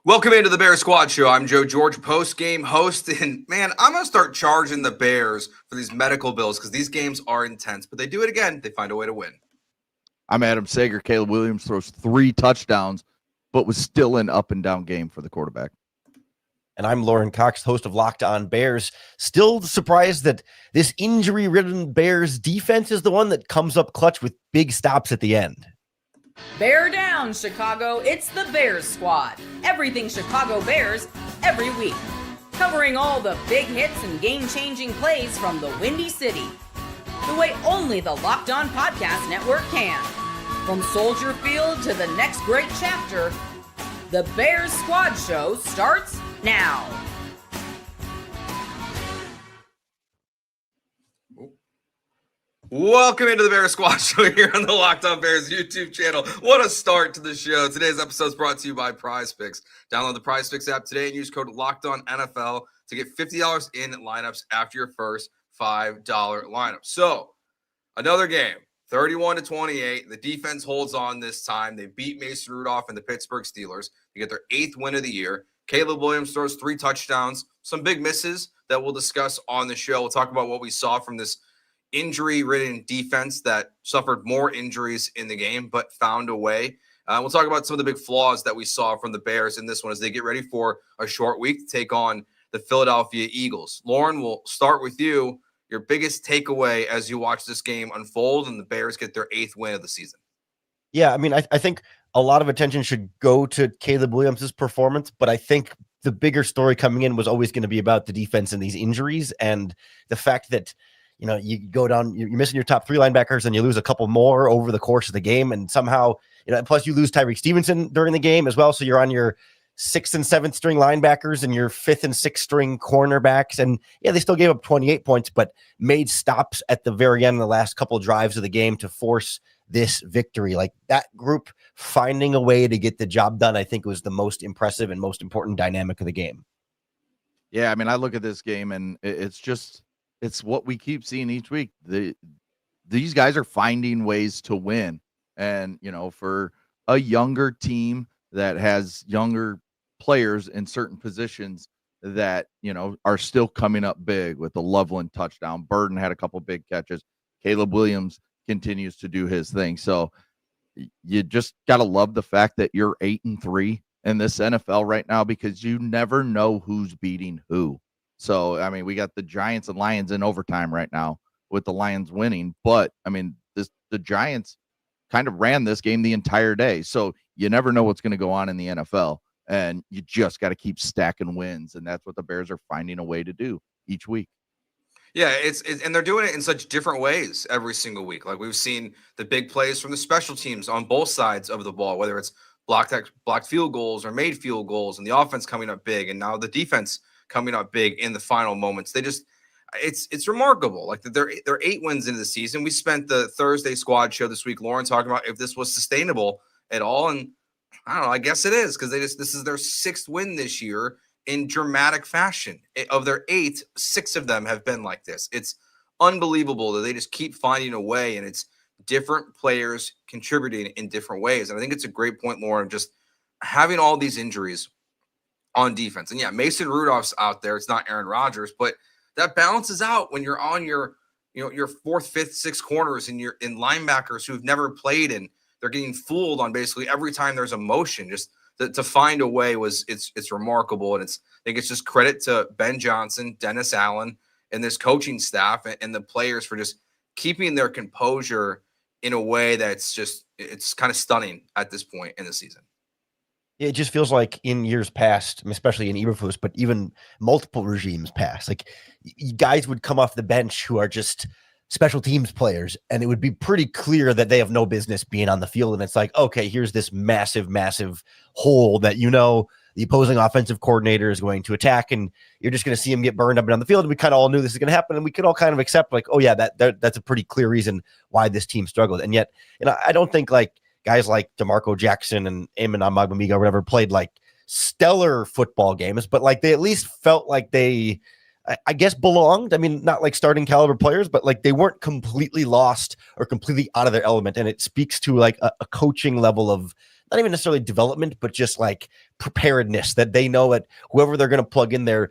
Welcome into the Bears Squad Show. I'm Joe George, post-game host, and man, I'm going to start charging the Bears for these medical bills because these games are intense, but they do it again. They find a way to win. I'm Adam Sager. Caleb Williams throws 3 touchdowns, but was still an up-and-down game for the quarterback. And I'm Lauren Cox, host of Locked On Bears. Still surprised that this injury-ridden Bears defense is the one that comes up clutch with big stops at the end. Bear down, Chicago. It's the Bears Squad. Everything Chicago Bears, every week. Covering all the big hits and game-changing plays from the Windy City. The way only the Locked On Podcast Network can. From Soldier Field to the next great chapter, the Bears Squad Show starts now. Welcome into the Bears Squad Show here on the Locked On Bears YouTube channel. What a start to the show. Today's episode is brought to you by PrizePicks. Download the PrizePicks app today and use code LOCKEDONNFL to get $50 in lineups after your first $5 lineup. So, another game, 31-28. The defense holds on this time. They beat Mason Rudolph and the Pittsburgh Steelers to get their 8th win of the year. Caleb Williams throws 3 touchdowns, some big misses that we'll discuss on the show. We'll talk about what we saw from this injury-ridden defense that suffered more injuries in the game but found a way. We'll talk about some of the big flaws that we saw from the Bears in this one as they get ready for a short week to take on the Philadelphia Eagles. Lauren, we'll start with you. Your biggest takeaway as you watch this game unfold and the Bears get their 8th win of the season. Yeah, I mean, I think a lot of attention should go to Caleb Williams' performance, but I think the bigger story coming in was always going to be about the defense and these injuries and the fact that you go down, you're missing your top 3 linebackers and you lose a couple more over the course of the game. And somehow, plus you lose Tyreek Stevenson during the game as well. So you're on your 6th and 7th string linebackers and your 5th and 6th string cornerbacks. And yeah, they still gave up 28 points, but made stops at the very end of the last couple of drives of the game to force this victory. Like that group finding a way to get the job done, I think was the most impressive and most important dynamic of the game. Yeah, I mean, I look at this game and it's what we keep seeing each week. These guys are finding ways to win. And, for a younger team that has younger players in certain positions that, are still coming up big with the Loveland touchdown. Burden had a couple big catches. Caleb Williams continues to do his thing. So you just got to love the fact that you're 8-3 in this NFL right now because you never know who's beating who. So, I mean, we got the Giants and Lions in overtime right now with the Lions winning. But, I mean, the Giants kind of ran this game the entire day. So you never know what's going to go on in the NFL. And you just got to keep stacking wins. And that's what the Bears are finding a way to do each week. Yeah, and they're doing it in such different ways every single week. Like we've seen the big plays from the special teams on both sides of the ball, whether it's blocked field goals or made field goals and the offense coming up big. And now the defense coming up big in the final moments. It's remarkable. Like they're 8 wins into the season. We spent the Thursday squad show this week, Lauren, talking about if this was sustainable at all. And I don't know, I guess it is because this is their 6th win this year in dramatic fashion. Of their 8, 6 of them have been like this. It's unbelievable that they just keep finding a way and it's different players contributing in different ways. And I think it's a great point, Lauren, just having all these injuries on defense. And yeah, Mason Rudolph's out there. It's not Aaron Rodgers, but that balances out when you're on your 4th, 5th, 6th corners and you're in linebackers who've never played and they're getting fooled on basically every time there's a motion. Just to find a way it's remarkable. And I think it's just credit to Ben Johnson, Dennis Allen, and this coaching staff and the players for just keeping their composure in a way that's it's kind of stunning at this point in the season. It just feels like in years past, especially in Eberflus, but even multiple regimes past, like guys would come off the bench who are just special teams players, and it would be pretty clear that they have no business being on the field. And it's like, okay, here's this massive, massive hole that the opposing offensive coordinator is going to attack, and you're just going to see him get burned up and on the field. And we kind of all knew this is going to happen, and we could all kind of accept, like, oh yeah, that's a pretty clear reason why this team struggled. And yet, I don't think like guys like DeMarco Jackson and Amon Agbamiga or whatever played like stellar football games, but like they at least felt like they, I guess, belonged. I mean, not like starting caliber players, but like they weren't completely lost or completely out of their element. And it speaks to like a coaching level of not even necessarily development, but just like preparedness, that they know that whoever they're going to plug in there,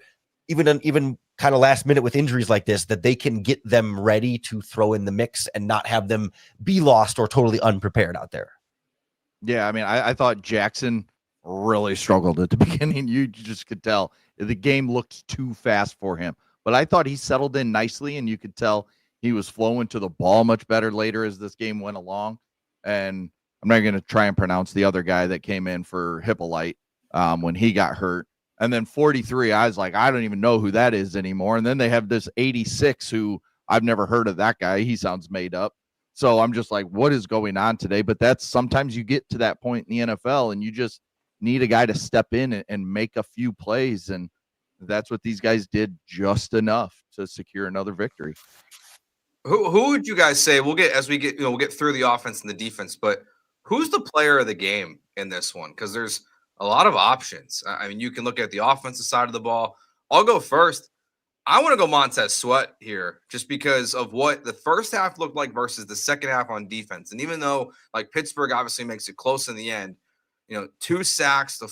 even kind of last minute with injuries like this, that they can get them ready to throw in the mix and not have them be lost or totally unprepared out there. Yeah, I mean, I thought Jackson really struggled at the beginning. You just could tell the game looked too fast for him. But I thought he settled in nicely, and you could tell he was flowing to the ball much better later as this game went along. And I'm not going to try and pronounce the other guy that came in for Hippolyte when he got hurt. And then 43, I was like, I don't even know who that is anymore. And then they have this 86 who I've never heard of that guy. He sounds made up. So I'm just like, what is going on today? But that's sometimes you get to that point in the NFL and you just need a guy to step in and make a few plays. And that's what these guys did, just enough to secure another victory. Who would you guys say, we'll get through the offense and the defense, but who's the player of the game in this one? Because there's a lot of options. I mean, you can look at the offensive side of the ball. I'll go first. I want to go Montez Sweat here just because of what the first half looked like versus the second half on defense. And even though like Pittsburgh obviously makes it close in the end, 2 sacks, the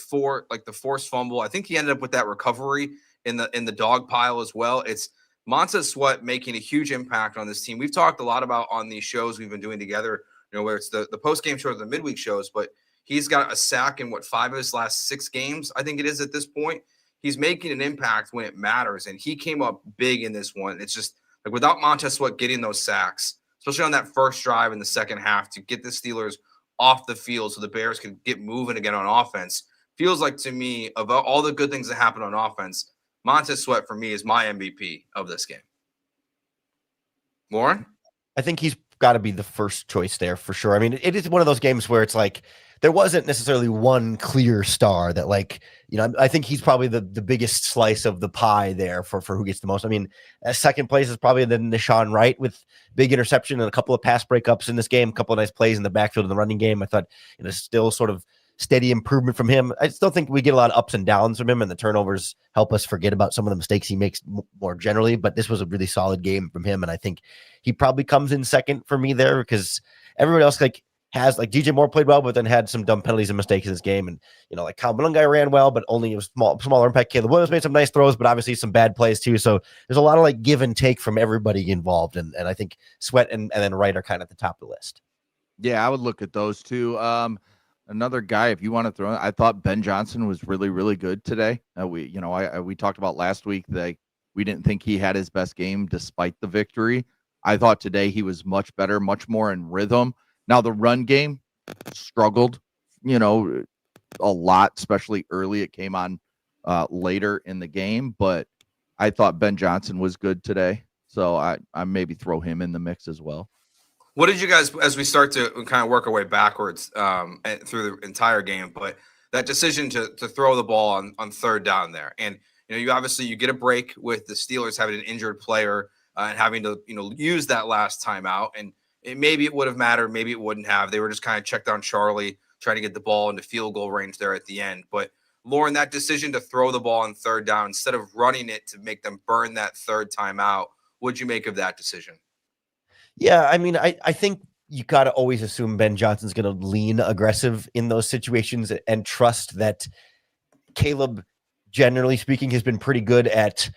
forced fumble. I think he ended up with that recovery in the dog pile as well. It's Montez Sweat making a huge impact on this team. We've talked a lot about on these shows we've been doing together, where it's the post-game shows, the midweek shows, but he's got a sack in 5 of his last 6 games, I think it is at this point. He's making an impact when it matters, and he came up big in this one. It's just like without Montez Sweat getting those sacks, especially on that first drive in the second half to get the Steelers off the field so the Bears can get moving again on offense, feels like to me, of all the good things that happen on offense, Montez Sweat for me is my MVP of this game. Lauren? I think he's got to be the first choice there for sure. I mean, it is one of those games where it's like there wasn't necessarily one clear star that I think he's probably the biggest slice of the pie there for who gets the most. I mean, second place is probably the Nahshon Wright with big interception and a couple of pass breakups in this game, a couple of nice plays in the backfield in the running game. I thought still sort of steady improvement from him. I still think we get a lot of ups and downs from him, and the turnovers help us forget about some of the mistakes he makes more generally, but this was a really solid game from him. And I think he probably comes in second for me there because everyone else has DJ Moore played well, but then had some dumb penalties and mistakes in this game. And, Kyle Malunga ran well, but only a smaller impact. Caleb Williams made some nice throws, but obviously some bad plays too. So there's a lot of give and take from everybody involved. And I think Sweat and then Wright are kind of at the top of the list. Yeah, I would look at those two. Another guy, if you want to throw in, I thought Ben Johnson was really, really good today. We talked about last week that we didn't think he had his best game despite the victory. I thought today he was much better, much more in rhythm. Now the run game struggled, a lot, especially early. It came on later in the game, but I thought Ben Johnson was good today. So I maybe throw him in the mix as well. What did you guys, as we start to kind of work our way backwards through the entire game, but that decision to throw the ball on third down there, and you get a break with the Steelers having an injured player and having to use that last timeout, and maybe it would have mattered, maybe it wouldn't have. They were just kind of checked on Charlie, trying to get the ball into field goal range there at the end. But Lauren, that decision to throw the ball on third down instead of running it to make them burn that third timeout, what'd you make of that decision? Yeah, I mean, I think you got to always assume Ben Johnson's going to lean aggressive in those situations and trust that Caleb, generally speaking, has been pretty good at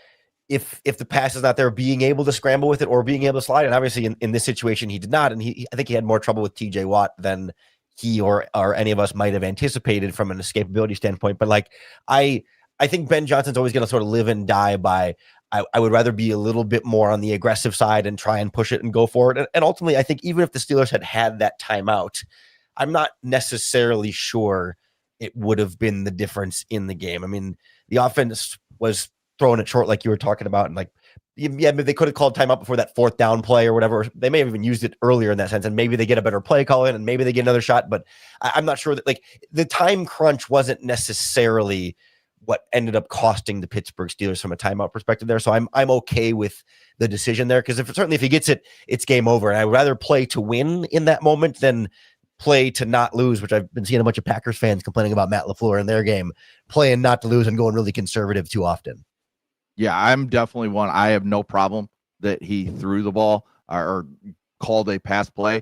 if the pass is not there, being able to scramble with it or being able to slide. And obviously in this situation, he did not. And I think he had more trouble with TJ Watt than he or any of us might have anticipated from an escapability standpoint. But I think Ben Johnson's always going to sort of live and die by, I would rather be a little bit more on the aggressive side and try and push it and go for it. And ultimately, I think even if the Steelers had that timeout, I'm not necessarily sure it would have been the difference in the game. I mean, the offense was throwing it short like you were talking about. And maybe they could have called timeout before that fourth down play or whatever. They may have even used it earlier in that sense. And maybe they get a better play call in and maybe they get another shot. But I'm not sure that the time crunch wasn't necessarily what ended up costing the Pittsburgh Steelers from a timeout perspective there. So I'm okay with the decision there because if he gets it, it's game over. And I would rather play to win in that moment than play to not lose, which I've been seeing a bunch of Packers fans complaining about Matt LaFleur in their game, playing not to lose and going really conservative too often. Yeah, I'm definitely one. I have no problem that he threw the ball or called a pass play.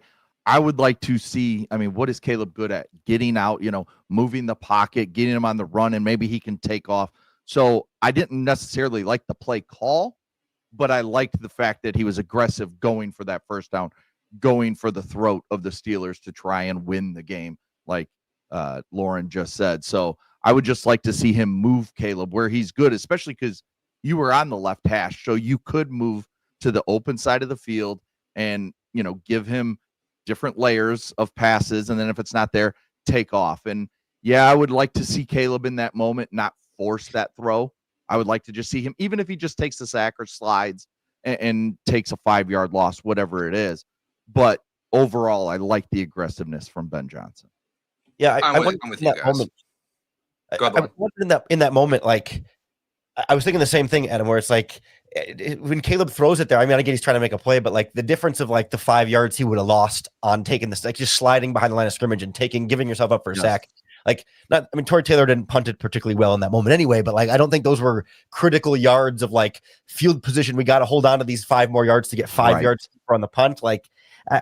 I would like to see, I mean, what is Caleb good at? Getting out, moving the pocket, getting him on the run, and maybe he can take off. So I didn't necessarily like the play call, but I liked the fact that he was aggressive going for that first down, going for the throat of the Steelers to try and win the game, like Lauren just said. So I would just like to see him move Caleb where he's good, especially because you were on the left hash. So you could move to the open side of the field and, give him different layers of passes. And then if it's not there, take off. And yeah, I would like to see Caleb in that moment not force that throw. I would like to just see him, even if he just takes the sack or slides and takes a 5-yard loss, whatever it is. But overall, I like the aggressiveness from Ben Johnson. Yeah, I'm with you guys. I wondered in that moment, like, I was thinking the same thing, Adam, where it's like when Caleb throws it there, I mean, I get he's trying to make a play, but like the difference of like the 5 yards he would have lost on taking this, like just sliding behind the line of scrimmage and giving yourself up for a sack. Like, Torrey Taylor didn't punt it particularly well in that moment anyway, but like, I don't think those were critical yards of like field position. We got to hold on to these 5 more yards to get 5 yards on the punt. Like,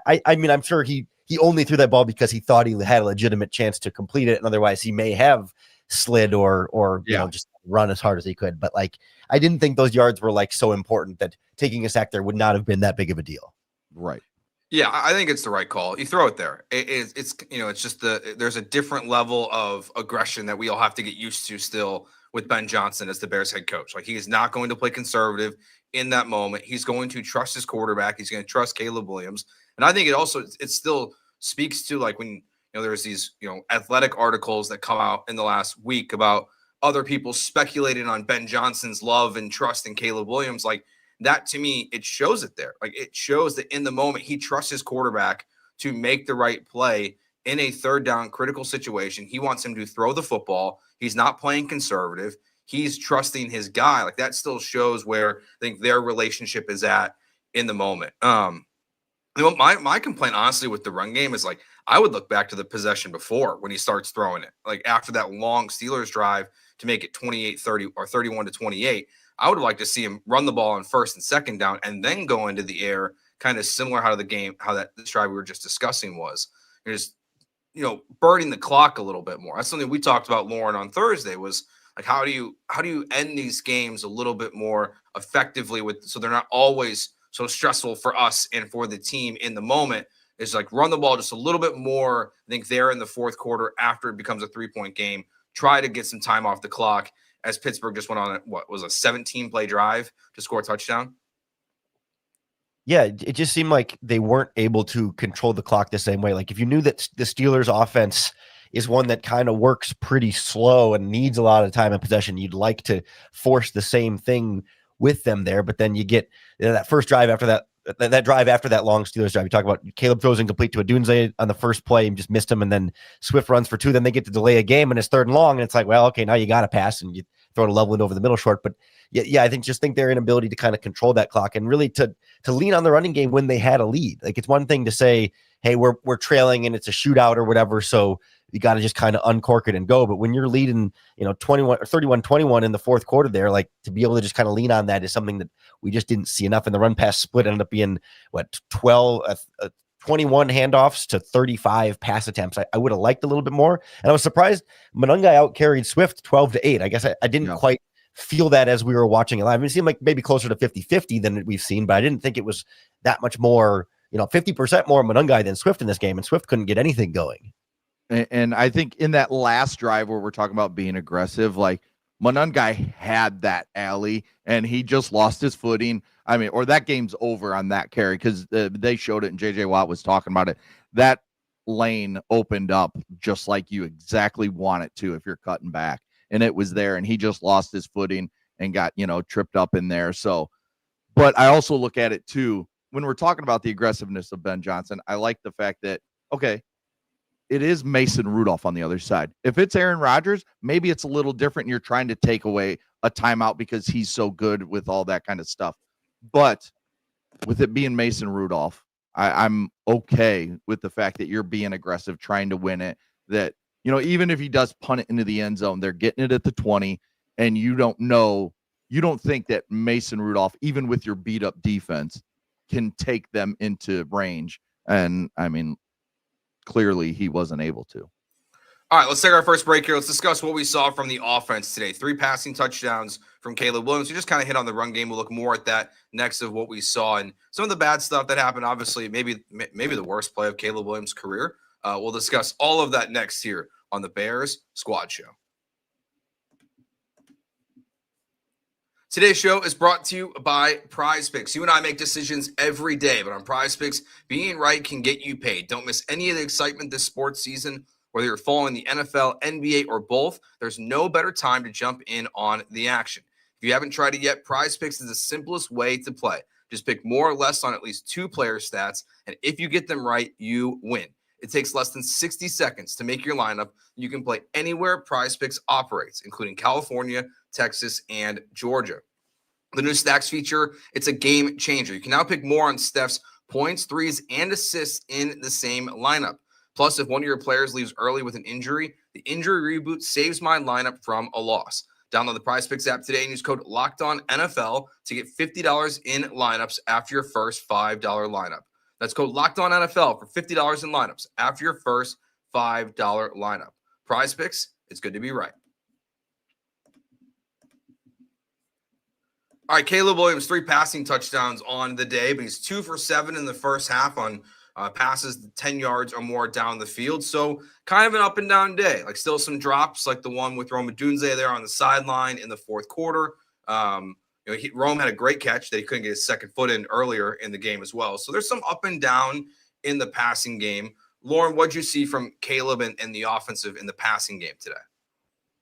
I mean, I'm sure he only threw that ball because he thought he had a legitimate chance to complete it. And otherwise he may have slid or just run as hard as he could. But like, I didn't think those yards were like so important that taking a sack there would not have been that big of a deal. Right. Yeah, I think it's the right call. You throw it there. It's it's just there's a different level of aggression that we all have to get used to still with Ben Johnson as the Bears head coach. Like, he is not going to play conservative in that moment. He's going to trust his quarterback. He's going to trust Caleb Williams. And I think it still speaks to, like, when there's these athletic articles that come out in the last week about other people speculating on Ben Johnson's love and trust in Caleb Williams. Like, that, to me, it shows it there. Like, it shows that in the moment he trusts his quarterback to make the right play in a third down critical situation. He wants him to throw the football. He's not playing conservative. He's trusting his guy. Like, that still shows where I think their relationship is at in the moment. My complaint, honestly, with the run game is, like, I would look back to the possession before when he starts throwing it. Like, after that long Steelers drive to make it 28-30 or 31-28, I would like to see him run the ball on first and second down and then go into the air, kind of similar how this drive we were just discussing was. Just, burning the clock a little bit more. That's something we talked about, Lauren, on Thursday, was like, how do you end these games a little bit more effectively so they're not always so stressful for us and for the team in the moment. Is like, run the ball just a little bit more, I think, there in the fourth quarter after it becomes a 3-point game. Try to get some time off the clock, as Pittsburgh just went on what was a 17-play drive to score a touchdown. Yeah, it just seemed like they weren't able to control the clock the same way. Like, if you knew that the Steelers offense is one that kind of works pretty slow and needs a lot of time and possession, you'd like to force the same thing with them there. But then you get that first drive after that drive after that long Steelers drive. You talk about Caleb throws incomplete to Adunze on the first play and just missed him. And then Swift runs for 2. Then they get to delay a game and it's 3rd and long. And it's like, well, okay, now you got to pass and you throw to Loveland over the middle short. But yeah, I think their inability to kind of control that clock and really to lean on the running game when they had a lead. Like, it's one thing to say, hey, we're trailing and it's a shootout or whatever, so you got to just kind of uncork it and go. But when you're leading, 21 or 31-21 in the fourth quarter there, like, to be able to just kind of lean on that is something that we just didn't see enough. And the run pass split ended up being 21 handoffs to 35 pass attempts. I would have liked a little bit more. And I was surprised Monungai out-carried Swift 12-8. I guess I didn't quite feel that as we were watching it live. I mean, it seemed like maybe closer to 50-50 than we've seen, but I didn't think it was that much more, 50% more Monungai than Swift in this game, and Swift couldn't get anything going. And I think in that last drive where we're talking about being aggressive, like, Monungai had that alley and he just lost his footing. I mean, or that game's over on that carry, because they showed it and JJ Watt was talking about it. That lane opened up just like you exactly want it to if you're cutting back. And it was there, and he just lost his footing and got, tripped up in there. So, but I also look at it too, when we're talking about the aggressiveness of Ben Johnson, I like the fact that, okay, it is Mason Rudolph on the other side. If it's Aaron Rodgers, maybe it's a little different. You're trying to take away a timeout because he's so good with all that kind of stuff. But with it being Mason Rudolph, I'm okay with the fact that you're being aggressive, trying to win it, that, even if he does punt it into the end zone, they're getting it at the 20, and you don't think that Mason Rudolph, even with your beat up defense, can take them into range. And I mean, clearly he wasn't able to. All right, let's take our first break here. Let's discuss what we saw from the offense today. 3 passing touchdowns from Caleb Williams. We just kind of hit on the run game. We'll look more at that next of what we saw and some of the bad stuff that happened. Obviously, maybe the worst play of Caleb Williams' career. We'll discuss all of that next here on the Bears Squad Show. Today's show is brought to you by PrizePicks. You and I make decisions every day, but on PrizePicks, being right can get you paid. Don't miss any of the excitement this sports season. Whether you're following the NFL, NBA, or both, there's no better time to jump in on the action. If you haven't tried it yet, PrizePicks is the simplest way to play. Just pick more or less on at least 2 player stats, and if you get them right, you win. It takes less than 60 seconds to make your lineup. You can play anywhere PrizePicks operates, including California, Texas, and Georgia. The new Stacks feature, it's a game changer. You can now pick more on Steph's points, threes, and assists in the same lineup. Plus, if one of your players leaves early with an injury, the injury reboot saves my lineup from a loss. Download the PrizePicks app today and use code LOCKEDONNFL to get $50 in lineups after your first $5 lineup. That's code LOCKEDONNFL for $50 in lineups after your first $5 lineup. PrizePicks, it's good to be right. All right, Caleb Williams, 3 passing touchdowns on the day, but he's 2 for 7 in the first half on passes 10 yards or more down the field. So kind of an up and down day. Like still some drops, like the one with Rome Odunze there on the sideline in the fourth quarter. Rome had a great catch that he couldn't get his second foot in earlier in the game as well. So there's some up and down in the passing game. Lauren, what'd you see from Caleb and the offensive in the passing game today?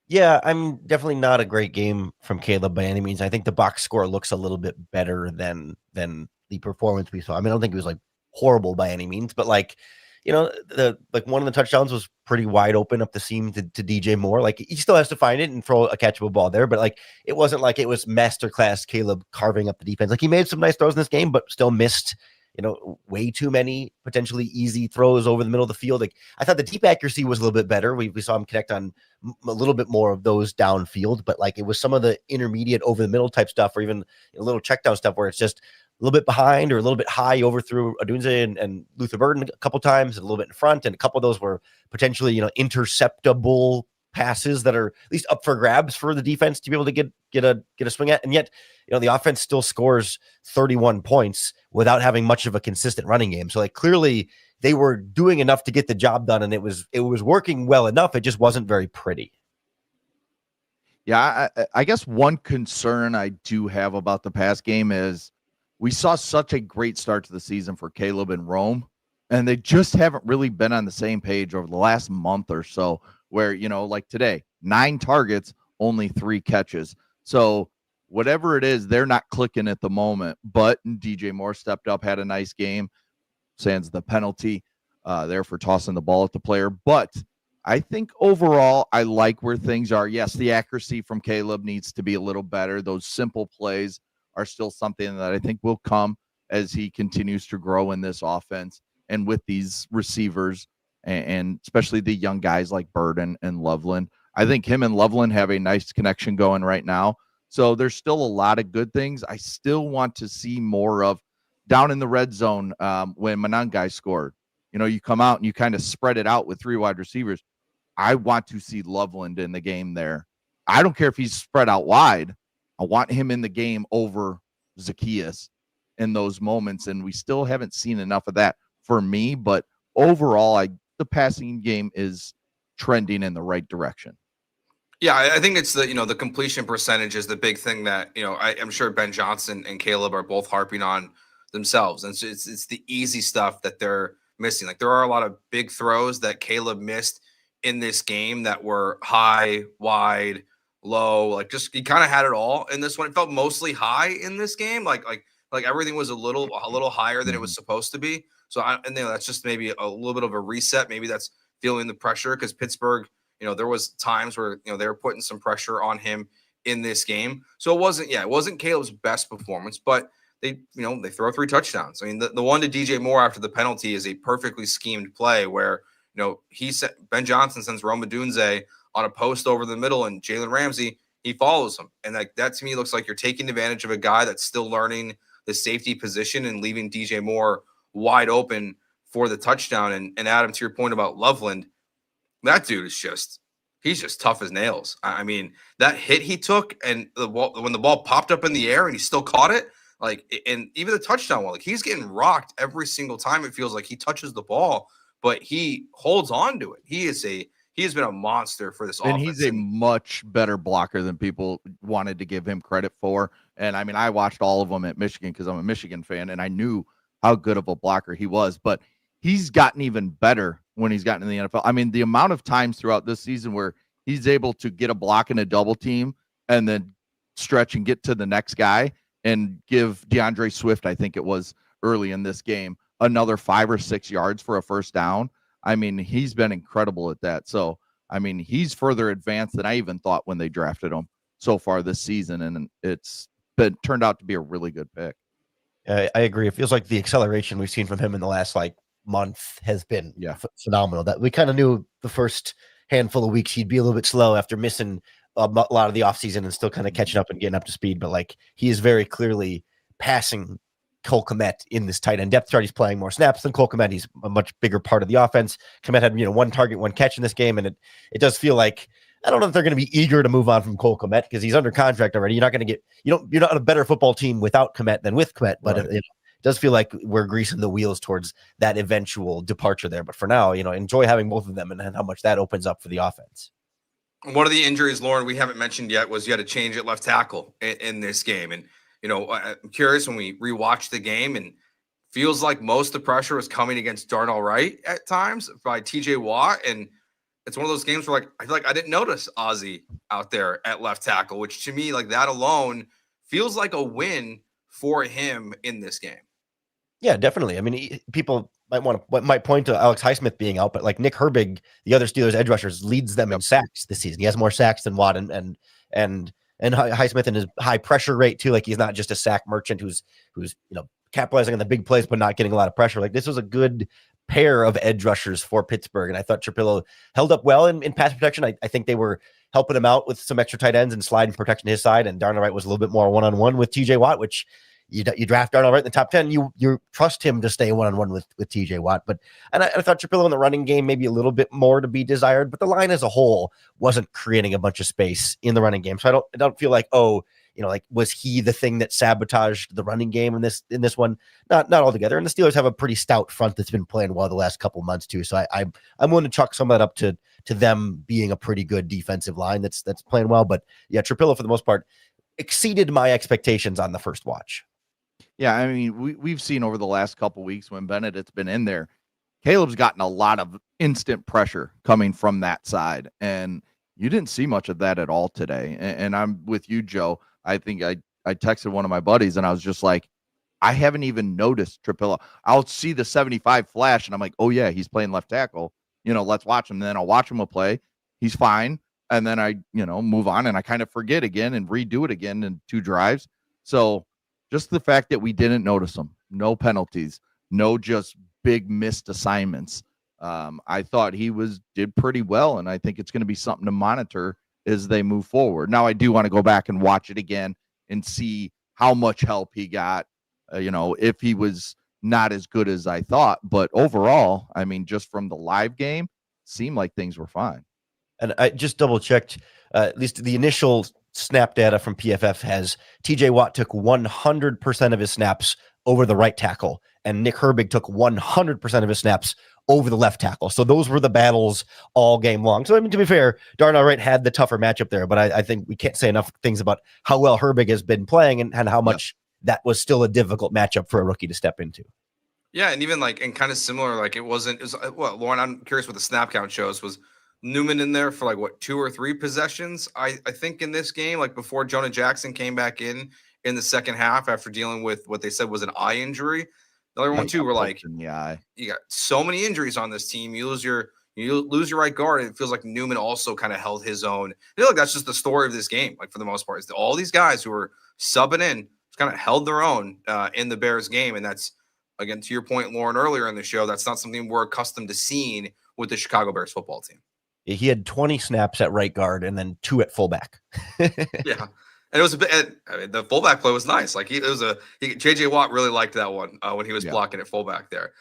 Yeah, I'm definitely not a great game from Caleb by any means. I think the box score looks a little bit better than the performance we saw. I mean, I don't think it was like horrible by any means, but like, one of the touchdowns was pretty wide open up the seam to DJ Moore. Like he still has to find it and throw a catchable ball there, but like it wasn't like it was masterclass Caleb carving up the defense. Like he made some nice throws in this game, but still missed way too many potentially easy throws over the middle of the field. Like I thought the deep accuracy was a little bit better. We saw him connect on a little bit more of those downfield, but like it was some of the intermediate over the middle type stuff, or even a little check down stuff where it's just a little bit behind or a little bit high overthrew Odunze and Luther Burden a couple times, and a little bit in front, and a couple of those were potentially interceptable passes that are at least up for grabs for the defense to be able to get a swing at. And yet, the offense still scores 31 points without having much of a consistent running game. So like clearly they were doing enough to get the job done, and it was working well enough. It just wasn't very pretty. Yeah, I guess one concern I do have about the pass game is we saw such a great start to the season for Caleb and Rome, and they just haven't really been on the same page over the last month or so, where, like today, 9 targets, only 3 catches. So whatever it is, they're not clicking at the moment, but DJ Moore stepped up, had a nice game, sans the penalty there for tossing the ball at the player. But I think overall, I like where things are. Yes, the accuracy from Caleb needs to be a little better. Those simple plays are still something that I think will come as he continues to grow in this offense and with these receivers, and especially the young guys like Burden and Loveland. I think him and Loveland have a nice connection going right now. So there's still a lot of good things. I still want to see more of down in the red zone when Manangai scored. You come out and you kind of spread it out with 3 wide receivers. I want to see Loveland in the game there. I don't care if he's spread out wide. I want him in the game over Zacchaeus in those moments, and we still haven't seen enough of that for me. But overall, the passing game is trending in the right direction. Yeah, I think it's the completion percentage is the big thing that, I'm sure Ben Johnson and Caleb are both harping on themselves. And so it's the easy stuff that they're missing. Like there are a lot of big throws that Caleb missed in this game that were high, wide, low. Like just he kind of had it all in this one. It felt mostly high in this game. Like everything was a little higher than it was supposed to be. So that's just maybe a little bit of a reset. Maybe that's feeling the pressure because Pittsburgh, there was times where, they were putting some pressure on him in this game. So it wasn't Caleb's best performance, but they throw 3 touchdowns. I mean, the one to DJ Moore after the penalty is a perfectly schemed play where, Ben Johnson sends Rome Odunze on a post over the middle, and Jalen Ramsey, he follows him. And that to me looks like you're taking advantage of a guy that's still learning the safety position and leaving DJ Moore wide open for the touchdown. And Adam, to your point about Loveland, that dude is he's just tough as nails. I mean, that hit he took and when the ball popped up in the air and he still caught it, like, and even the touchdown one, like he's getting rocked every single time. It feels like he touches the ball, but he holds on to it. He has been a monster for this offense. And he's a much better blocker than people wanted to give him credit for. And I mean, I watched all of them at Michigan because I'm a Michigan fan, and I knew how good of a blocker he was. But he's gotten even better when he's gotten in the NFL. I mean, the amount of times throughout this season where he's able to get a block in a double team and then stretch and get to the next guy and give DeAndre Swift, I think it was early in this game, another 5 or 6 yards for a first down. I mean, he's been incredible at that. So, I mean, he's further advanced than I even thought when they drafted him so far this season. And it's turned out to be a really good pick. I agree. It feels like the acceleration we've seen from him in the last month has been phenomenal. That we kind of knew the first handful of weeks he'd be a little bit slow after missing a lot of the offseason and still kind of catching up and getting up to speed. But he is very clearly passing Cole Kmet in this tight end depth chart. He's playing more snaps than Cole Kmet. He's a much bigger part of the offense. Kmet had 1 target, 1 catch in this game, and it does feel like, I don't know if they're going to be eager to move on from Cole Kmet because he's under contract already. You're not going to you're not a better football team without Kmet than with Kmet, but right. It does feel like we're greasing the wheels towards that eventual departure there. But for now, enjoy having both of them and how much that opens up for the offense. One of the injuries, Lauren, we haven't mentioned yet was you had a change at left tackle in this game. And, I'm curious when we rewatched the game and feels like most of the pressure was coming against Darnell Wright at times by TJ Watt. And it's one of those games where I feel like I didn't notice Ozzie out there at left tackle, which to me, that alone feels like a win for him in this game. Yeah, definitely. I mean, people might point to Alex Highsmith being out, but Nick Herbig, the other Steelers edge rushers, leads them in sacks this season. He has more sacks than Watt and Highsmith in his high pressure rate too. He's not just a sack merchant who's capitalizing on the big plays but not getting a lot of pressure. This was a good pair of edge rushers for Pittsburgh, and I thought Trapillo held up well in pass protection. I think they were helping him out with some extra tight ends and sliding protection to his side, and Darnell Wright was a little bit more one-on-one with TJ Watt, which you draft Darnell Wright in the top 10, you trust him to stay one-on-one with TJ Watt. But I thought Trapillo in the running game maybe a little bit more to be desired, but the line as a whole wasn't creating a bunch of space in the running game. So I don't feel like, was he the thing that sabotaged the running game in this one? Not altogether. And the Steelers have a pretty stout front that's been playing well the last couple months too. So I'm willing to chalk some of that up to them being a pretty good defensive line that's playing well. But yeah, Trapillo for the most part exceeded my expectations on the first watch. Yeah, I mean, we've seen over the last couple weeks when Bennett's been in there, Caleb's gotten a lot of instant pressure coming from that side, and you didn't see much of that at all today. And I'm with you, Joe. I think I texted one of my buddies, and I was just like, I haven't even noticed Trapillo. I'll see the 75 flash, and I'm like, oh, yeah, he's playing left tackle. Let's watch him. And then I'll watch him play. He's fine. And then I, move on, and I kind of forget again and redo it again in 2 drives. So just the fact that we didn't notice him, no penalties, no just big missed assignments. I thought he did pretty well, and I think it's going to be something to monitor as they move forward. Now, I do want to go back and watch it again and see how much help he got, if he was not as good as I thought. But overall, I mean, just from the live game, seemed like things were fine. And I just double-checked, at least the initial snap data from PFF has TJ Watt took 100% of his snaps over the right tackle, and Nick Herbig took 100% of his snaps over the left tackle. So those were the battles all game long. So, I mean, to be fair, Darnell Wright had the tougher matchup there, but I think we can't say enough things about how well Herbig has been playing and how much that was still a difficult matchup for a rookie to step into. Yeah, and even and kind of similar, Lauren, I'm curious what the snap count shows. Was Newman in there for 2 or 3 possessions? I think in this game, before Jonah Jackson came back in the second half after dealing with what they said was an eye injury. The other one too, we're in the eye. You got so many injuries on this team. You lose your right guard, and it feels like Newman also kind of held his own. I feel like that's just the story of this game. For the most part, it's all these guys who are subbing in kind of held their own in the Bears game, and that's, again, to your point, Lauren, earlier in the show, that's not something we're accustomed to seeing with the Chicago Bears football team. He had 20 snaps at right guard and then 2 at fullback. Yeah. And it was a bit. I mean, the fullback play was nice. Like JJ Watt really liked that one when he was blocking at fullback there.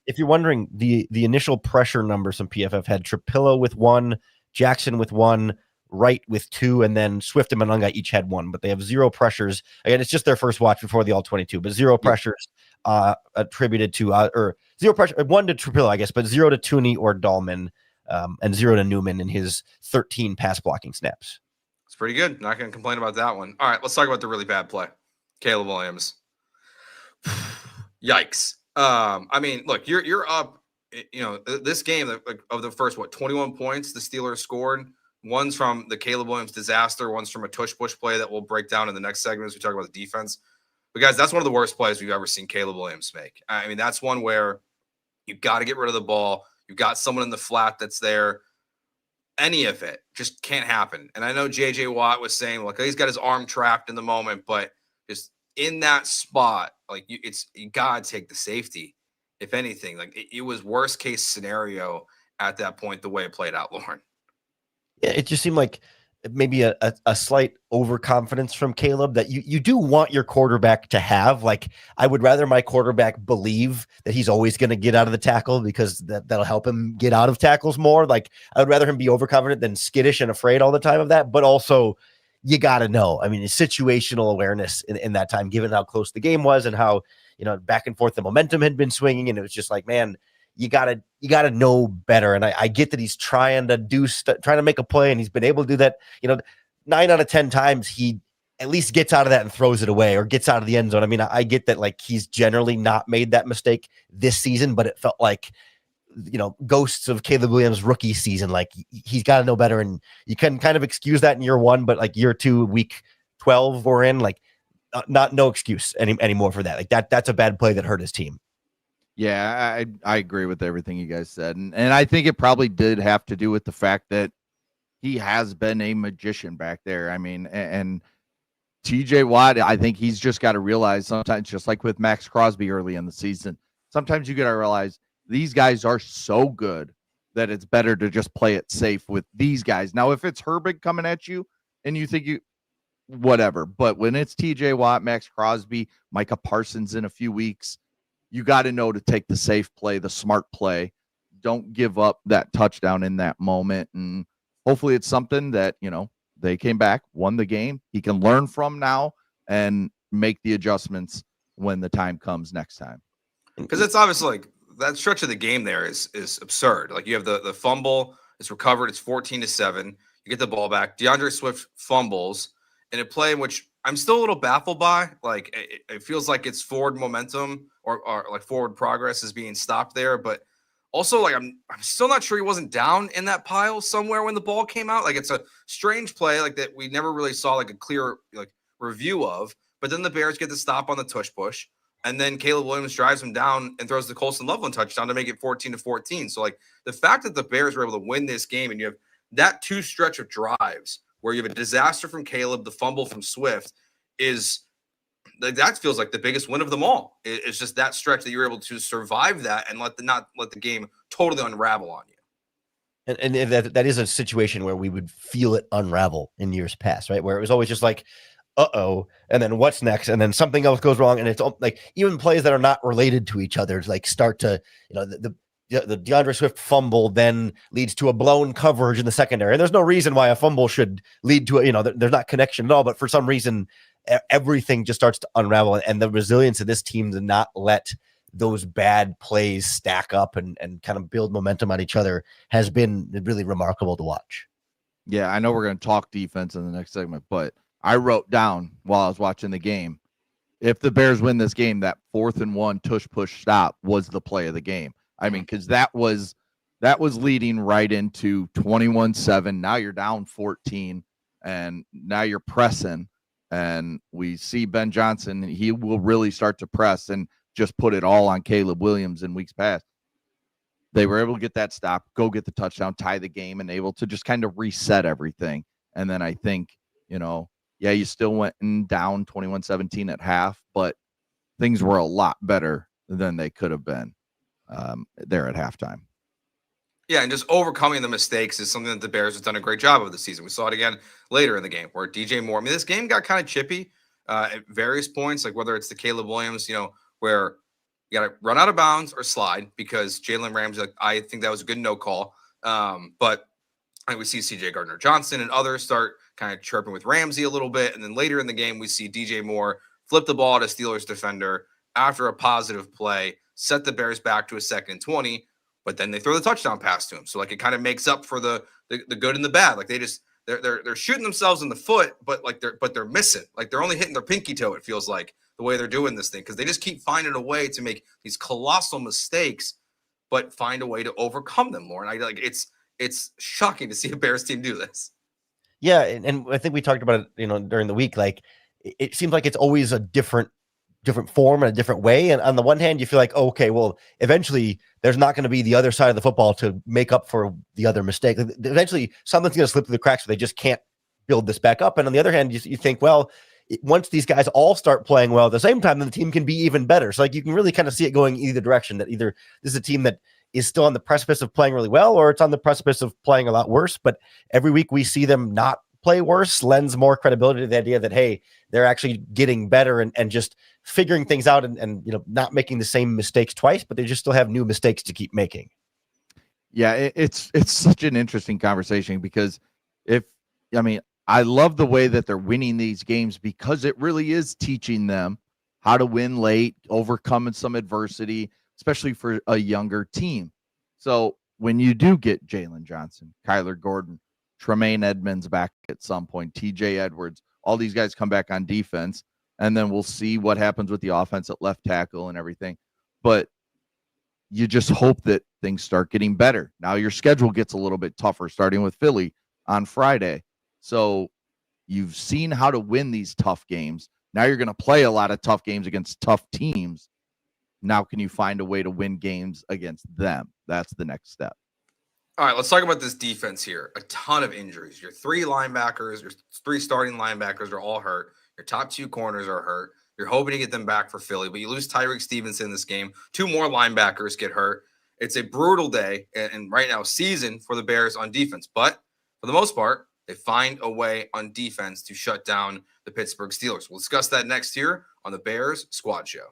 If you're wondering, the initial pressure numbers from PFF had Trapillo with 1, Jackson with 1, Wright with 2, and then Swift and Monunga each had 1. But they have 0 pressures. Again, it's just their first watch before the all-22, but 0 pressures attributed to or 0 pressure, 1 to Trapillo, I guess, but 0 to Tooney or Dahlman, and 0 to Newman in his 13 pass blocking snaps. It's pretty good. Not going to complain about that one. All right, let's talk about the really bad play. Caleb Williams. Yikes. I mean, look, you're up. You know, this game of the first 21 points the Steelers scored. One's from the Caleb Williams disaster. One's from a tush push play that we'll break down in the next segment as we talk about the defense. But guys, that's one of the worst plays we've ever seen Caleb Williams make. I mean, that's one where you've got to get rid of the ball. You've got someone in the flat that's there. Any of it just can't happen. And I know JJ Watt was saying, like, he's got his arm trapped in the moment, but just in that spot, like you gotta take the safety. If anything, like it was worst case scenario at that point, the way it played out, Lauren. Yeah, it just seemed like maybe a slight overconfidence from Caleb that you do want your quarterback to have. Like, I would rather my quarterback believe that he's always going to get out of the tackle because that'll help him get out of tackles more. Like, I would rather him be overconfident than skittish and afraid all the time of that. But also, you got to know, I mean, situational awareness in that time, given how close the game was and how, back and forth the momentum had been swinging. And it was just like, man, you gotta know better. And I get that he's trying to make a play, and he's been able to do that. 9 out of 10 times he at least gets out of that and throws it away or gets out of the end zone. I mean, I get that, like, he's generally not made that mistake this season, but it felt like, ghosts of Caleb Williams' rookie season. Like, he's got to know better, and you can kind of excuse that in year 1, but like year 2, week 12 we're in, like, no excuse anymore for that. Like, that's a bad play that hurt his team. Yeah, I agree with everything you guys said. And I think it probably did have to do with the fact that he has been a magician back there. I mean, and TJ Watt, I think he's just got to realize sometimes, just like with Max Crosby early in the season, sometimes you got to realize these guys are so good that it's better to just play it safe with these guys. Now, if it's Herbig coming at you and you think whatever, but when it's TJ Watt, Max Crosby, Micah Parsons in a few weeks, you got to know to take the safe play, the smart play. Don't give up that touchdown in that moment. And hopefully it's something that, they came back, won the game. He can learn from now and make the adjustments when the time comes next time. Because it's obviously like that stretch of the game there is absurd. Like, you have the fumble, it's recovered, it's 14-7. You get the ball back. DeAndre Swift fumbles in a play in which I'm still a little baffled by. Like, it feels like it's forward momentum or like forward progress is being stopped there. But also, like, I'm still not sure he wasn't down in that pile somewhere when the ball came out. Like, it's a strange play like that we never really saw like a clear like review of. But then the Bears get the stop on the tush push. And then Caleb Williams drives him down and throws the Colston Loveland touchdown to make it 14-14. So, like, the fact that the Bears were able to win this game, and you have that 2 stretch of drives where you have a disaster from Caleb, the fumble from Swift, is like, that feels like the biggest win of them all. It's just that stretch that you're able to survive that and not let the game totally unravel on you. And that is a situation where we would feel it unravel in years past, right? Where it was always just like, uh-oh, and then what's next? And then something else goes wrong. And it's like, even plays that are not related to each other, like, start to, the DeAndre Swift fumble then leads to a blown coverage in the secondary. And there's no reason why a fumble should lead to there's not connection at all, but for some reason, everything just starts to unravel. And the resilience of this team to not let those bad plays stack up and kind of build momentum on each other has been really remarkable to watch. Yeah, I know we're going to talk defense in the next segment, but I wrote down while I was watching the game, if the Bears win this game, that 4th and 1 tush push stop was the play of the game. I mean, because that was leading right into 21-7. Now you're down 14, and now you're pressing. And we see Ben Johnson, he will really start to press and just put it all on Caleb Williams in weeks past. They were able to get that stop, go get the touchdown, tie the game, and able to just kind of reset everything. And then I think, you still went down 21-17 at half, but things were a lot better than they could have been there at halftime. Yeah, and just overcoming the mistakes is something that the Bears have done a great job of this season. We saw it again later in the game where DJ Moore, I mean, this game got kind of chippy at various points, like whether it's the Caleb Williams, where you got to run out of bounds or slide because Jalen Ramsey, I think that was a good no call. But we see CJ Gardner-Johnson and others start kind of chirping with Ramsey a little bit. And then later in the game, we see DJ Moore flip the ball to Steelers defender after a positive play, set the Bears back to a 2nd and 20. But then they throw the touchdown pass to him. So it kind of makes up for the good and the bad. Like they're shooting themselves in the foot, but they're missing. Like they're only hitting their pinky toe, it feels like, the way they're doing this thing. Because they just keep finding a way to make these colossal mistakes, but find a way to overcome them, Lauren. It's shocking to see a Bears team do this. Yeah, and I think we talked about it, during the week. Like it seems like it's always a different form and a different way. And on the one hand, you feel like, oh, okay, well, eventually there's not going to be the other side of the football to make up for the other mistake. Eventually something's going to slip through the cracks so they just can't build this back up. And on the other hand, you think, well, once these guys all start playing well at the same time, then the team can be even better. So you can really kind of see it going either direction, that either this is a team that is still on the precipice of playing really well, or it's on the precipice of playing a lot worse. But every week we see them not play worse lends more credibility to the idea that, hey, they're actually getting better and just figuring things out and not making the same mistakes twice, but they just still have new mistakes to keep making. Yeah, it's such an interesting conversation because I love the way that they're winning these games because it really is teaching them how to win late, overcoming some adversity, especially for a younger team. So when you do get Jalen Johnson, Kyler Gordon, Tremaine Edmonds back at some point, TJ Edwards, all these guys come back on defense, and then we'll see what happens with the offense at left tackle and everything. But you just hope that things start getting better. Now your schedule gets a little bit tougher, starting with Philly on Friday. So you've seen how to win these tough games. Now you're going to play a lot of tough games against tough teams. Now can you find a way to win games against them? That's the next step. All right, let's talk about this defense here. A ton of injuries. Your 3 linebackers, your 3 starting linebackers are all hurt. Your top 2 corners are hurt. You're hoping to get them back for Philly, but you lose Tyreek Stevenson in this game. 2 more linebackers get hurt. It's a brutal day and right now season for the Bears on defense. But for the most part, they find a way on defense to shut down the Pittsburgh Steelers. We'll discuss that next here on the Bears Squad Show.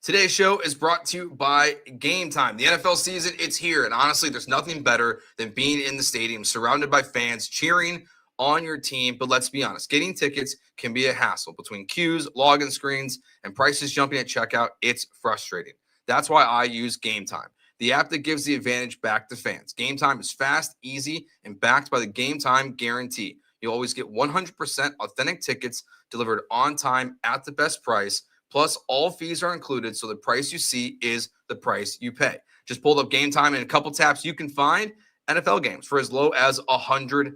Today's show is brought to you by Gametime. The NFL season, it's here. And honestly, there's nothing better than being in the stadium surrounded by fans cheering on your team. But let's be honest, getting tickets can be a hassle. Between queues, login screens, and prices jumping at checkout, it's frustrating. That's why I use Gametime, the app that gives the advantage back to fans. Gametime is fast, easy, and backed by the Gametime guarantee. You'll always get 100% authentic tickets delivered on time at the best price. Plus, all fees are included, so the price you see is the price you pay. Just pull up Gametime, and in a couple taps, you can find NFL games for as low as $100.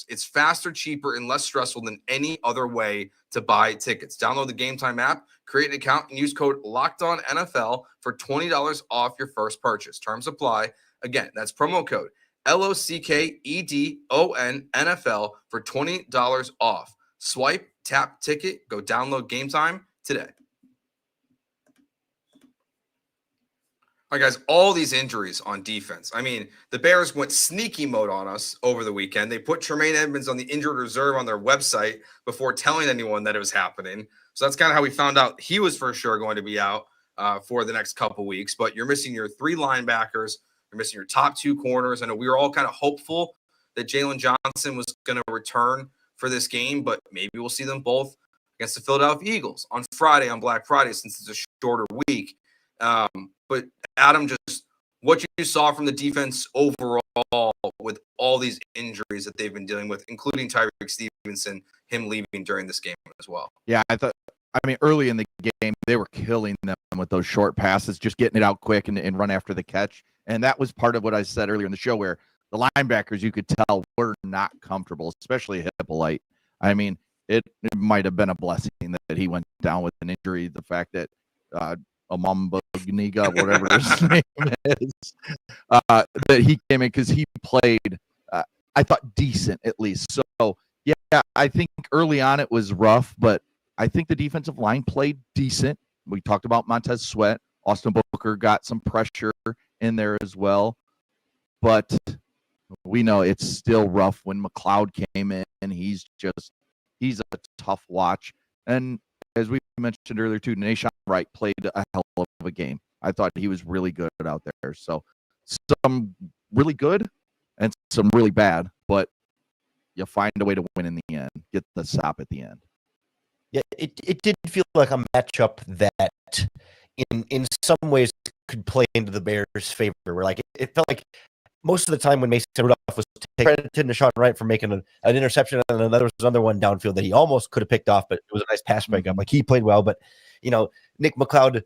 It's faster, cheaper, and less stressful than any other way to buy tickets. Download the Gametime app, create an account, and use code LOCKEDONNFL for $20 off your first purchase. Terms apply. Again, that's promo code LOCKEDONNFL for $20 off. Swipe, tap, ticket, go download Gametime today. All right, guys, all these injuries on defense. I mean, the Bears went sneaky mode on us over the weekend. They put Tremaine Edmonds on the injured reserve on their website before telling anyone that it was happening. So that's kind of how we found out he was for sure going to be out for the next couple weeks. But you're missing your 3 linebackers. You're missing your top 2 corners. I know we were all kind of hopeful that Jalen Johnson was going to return for this game, but maybe we'll see them both against the Philadelphia Eagles on Friday, on Black Friday, since it's a shorter week. But Adam, just what you saw from the defense overall with all these injuries that they've been dealing with, including Tyreek Stevenson, him leaving during this game as well. Yeah, early in the game, they were killing them with those short passes, just getting it out quick and run after the catch. And that was part of what I said earlier in the show, where the linebackers, you could tell, were not comfortable, especially Hippolyte. I mean, it might have been a blessing that he went down with an injury. The fact that Amambagniga, whatever his name is, that he came in, because he played, I thought, decent at least. So, yeah, I think early on it was rough, but I think the defensive line played decent. We talked about Montez Sweat, Austin Booker got some pressure in there as well. But we know it's still rough when McLeod came in, and he's a tough watch. And as we mentioned earlier too, Nahshon Wright played a hell of a game. I thought he was really good out there. So some really good and some really bad, but you find a way to win in the end, get the stop at the end. Yeah, it did feel like a matchup that in some ways could play into the Bears' favor. Where like it felt like most of the time when Mason Rudolph was taking credit to Nahshon Wright for making an interception, and then there was another one downfield that he almost could have picked off, but it was a nice pass breakup. Like he played well, but Nick McLeod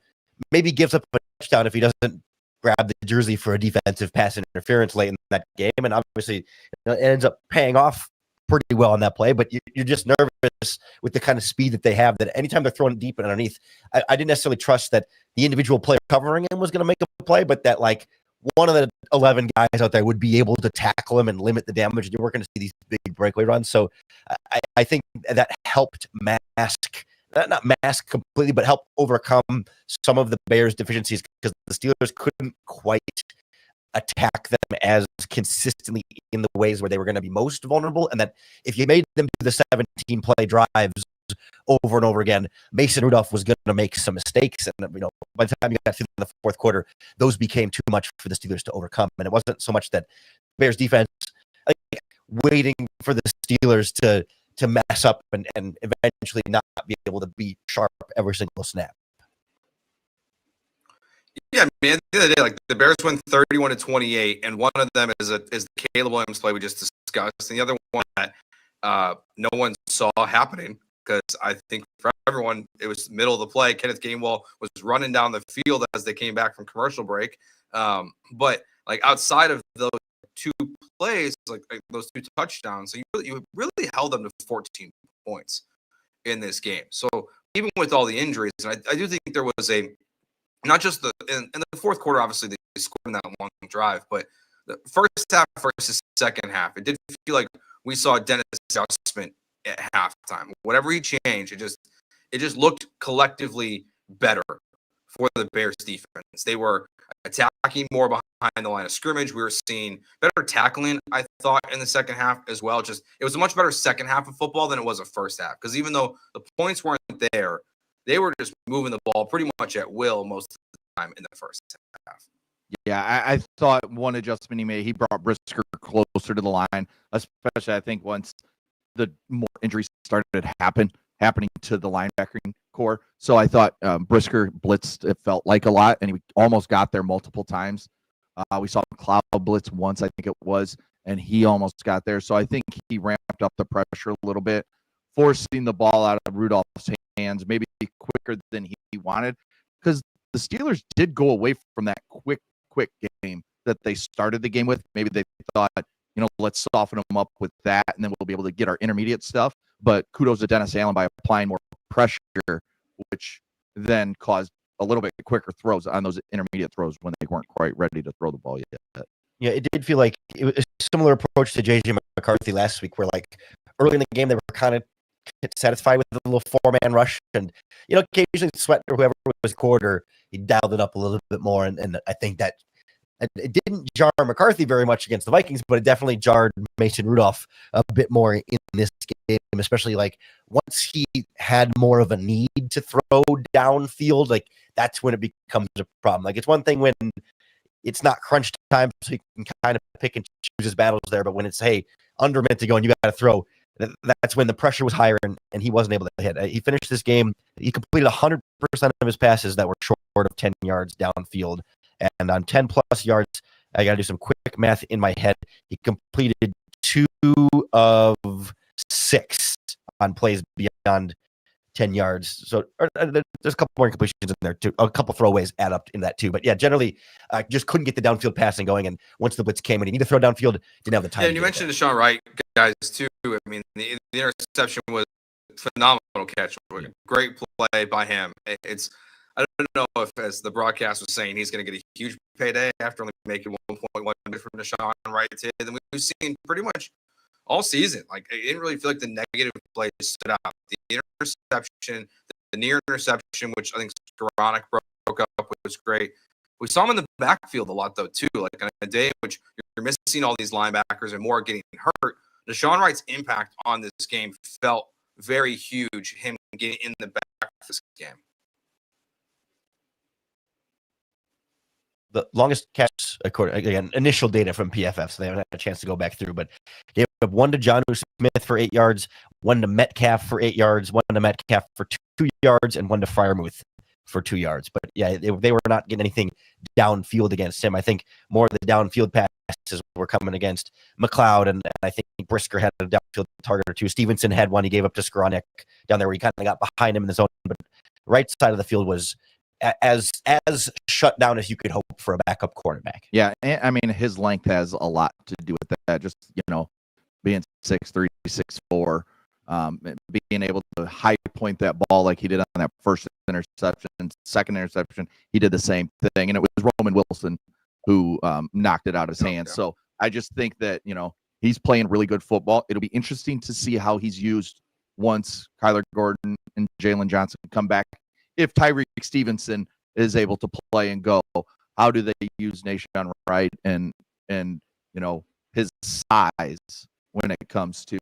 maybe gives up a touchdown if he doesn't grab the jersey for a defensive pass interference late in that game, and obviously it ends up paying off pretty well on that play. But you're just nervous with the kind of speed that they have, that anytime they're throwing deep and underneath, I didn't necessarily trust that the individual player covering him was going to make a play, but that like one of the 11 guys out there would be able to tackle him and limit the damage. You weren't going to see these big breakaway runs. So I think that helped mask, not mask completely, but help overcome some of the Bears' deficiencies, because the Steelers couldn't quite attack them as consistently in the ways where they were going to be most vulnerable. And that if you made them do the 17 play drives over and over again, Mason Rudolph was going to make some mistakes. And, by the time you got to the fourth quarter, those became too much for the Steelers to overcome. And it wasn't so much that Bears defense waiting for the Steelers to mess up and eventually not be able to be sharp every single snap. Yeah, man. At the end of the day, like the Bears win 31-28, and one of them is the Caleb Williams play we just discussed, and the other one that no one saw happening, because I think for everyone it was middle of the play. Kenneth Gainwell was running down the field as they came back from commercial break. But like outside of those two plays, like those two touchdowns, so you really held them to 14 points in this game. So even with all the injuries, and I do think there was not just in the fourth quarter, obviously they scored in that long drive, but the first half versus second half, it did feel like we saw Dennis' adjustment at halftime. Whatever he changed, it just looked collectively better for the Bears defense. They were attacking more behind the line of scrimmage. We were seeing better tackling, I thought, in the second half as well. It was a much better second half of football than it was a first half, because even though the points weren't there, they were just moving the ball pretty much at will most of the time in the first half. Yeah, I thought one adjustment he made, he brought Brisker closer to the line, especially I think once the more injuries started happening to the linebacking core. So I thought Brisker blitzed, it felt like a lot, and he almost got there multiple times. We saw McLeod blitz once, I think it was, and he almost got there. So I think he ramped up the pressure a little bit, forcing the ball out of Rudolph's hands maybe quicker than he wanted, because the Steelers did go away from that quick game that they started the game with. Maybe they thought, let's soften them up with that, and then we'll be able to get our intermediate stuff. But kudos to Dennis Allen by applying more pressure, which then caused a little bit quicker throws on those intermediate throws when they weren't quite ready to throw the ball yet. Yeah, it did feel like it was a similar approach to J.J. McCarthy last week, where like early in the game they were kind of satisfied with the little four-man rush, and occasionally Sweat or whoever was quarter, he dialed it up a little bit more, and I think that it didn't jar McCarthy very much against the Vikings, but it definitely jarred Mason Rudolph a bit more in this game, especially like once he had more of a need to throw downfield, like that's when it becomes a problem. Like it's one thing when it's not crunch time, so you can kind of pick and choose his battles there, but when it's, hey, under a minute to go and you got to throw, that's when the pressure was higher and he wasn't able to hit. He finished this game, he completed 100% of his passes that were short of 10 yards downfield. And on 10 plus yards, I got to do some quick math in my head. He completed 2 of 6 on plays beyond 10 yards. So there's a couple more incompletions in there too. A couple throwaways add up in that too. But yeah, generally, just couldn't get the downfield passing going. And once the blitz came and he needed to throw downfield, didn't have the time. Yeah, and you mentioned Nahshon Wright, guys, too. I mean, the interception was a phenomenal catch. Great play by him. I don't know if, as the broadcast was saying, he's going to get a huge payday after only making 1.1 from Nahshon Wright. And we've seen pretty much all season. Like, it didn't really feel like the negative plays stood out. The interception, the near interception, which I think Skoranek broke broke up, which was great. We saw him in the backfield a lot, though, too. Like on a day in which you're missing all these linebackers and more getting hurt, Deshaun Wright's impact on this game felt very huge, him getting in the back of this game. The longest catch, according again, initial data from PFF, so they haven't had a chance to go back through, but gave up one to Jonnu Smith for 8 yards, one to Metcalf for 8 yards, one to Metcalf for 2 yards, and one to Freiermuth for 2 yards. But yeah, they were not getting anything downfield against him. I think more of the downfield passes were coming against McLeod, and I think Brisker had a downfield target or two. Stevenson had one he gave up to Skowronek down there where he kind of got behind him in the zone, but right side of the field was as shut down as you could hope for a backup quarterback. Yeah, and I mean, his length has a lot to do with that. Just, being 6'3", 6'4", being able to high point that ball like he did on that first interception, second interception, he did the same thing. And it was Roman Wilson who knocked it out of his hands. Yeah. So I just think that, he's playing really good football. It'll be interesting to see how he's used once Kyler Gordon and Jalen Johnson come back. If Tyreek Stevenson is able to play and go, how do they use Deshaun Wright and his size when it comes to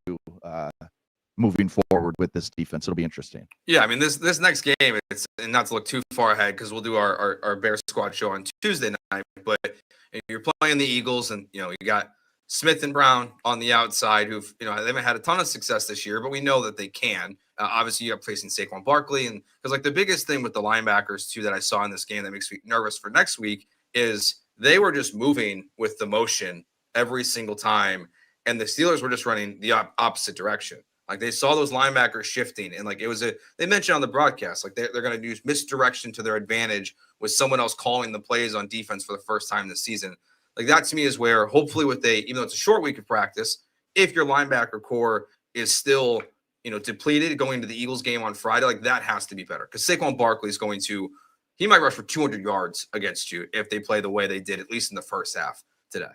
moving forward with this defense? It'll be interesting. Yeah, I mean, this next game, and not to look too far ahead because we'll do our Bear Squad show on Tuesday night, but you're playing the Eagles, and you got Smith and Brown on the outside, who've they haven't had a ton of success this year, but we know that they can. Obviously, you're facing Saquon Barkley, and because the biggest thing with the linebackers too that I saw in this game that makes me nervous for next week is they were just moving with the motion every single time, and the Steelers were just running the opposite direction. Like they saw those linebackers shifting, and they mentioned on the broadcast, they're going to use misdirection to their advantage with someone else calling the plays on defense for the first time this season. Like that to me is where hopefully even though it's a short week of practice, if your linebacker core is still depleted going into the Eagles game on Friday, that has to be better because Saquon Barkley is he might rush for 200 yards against you if they play the way they did, at least in the first half today.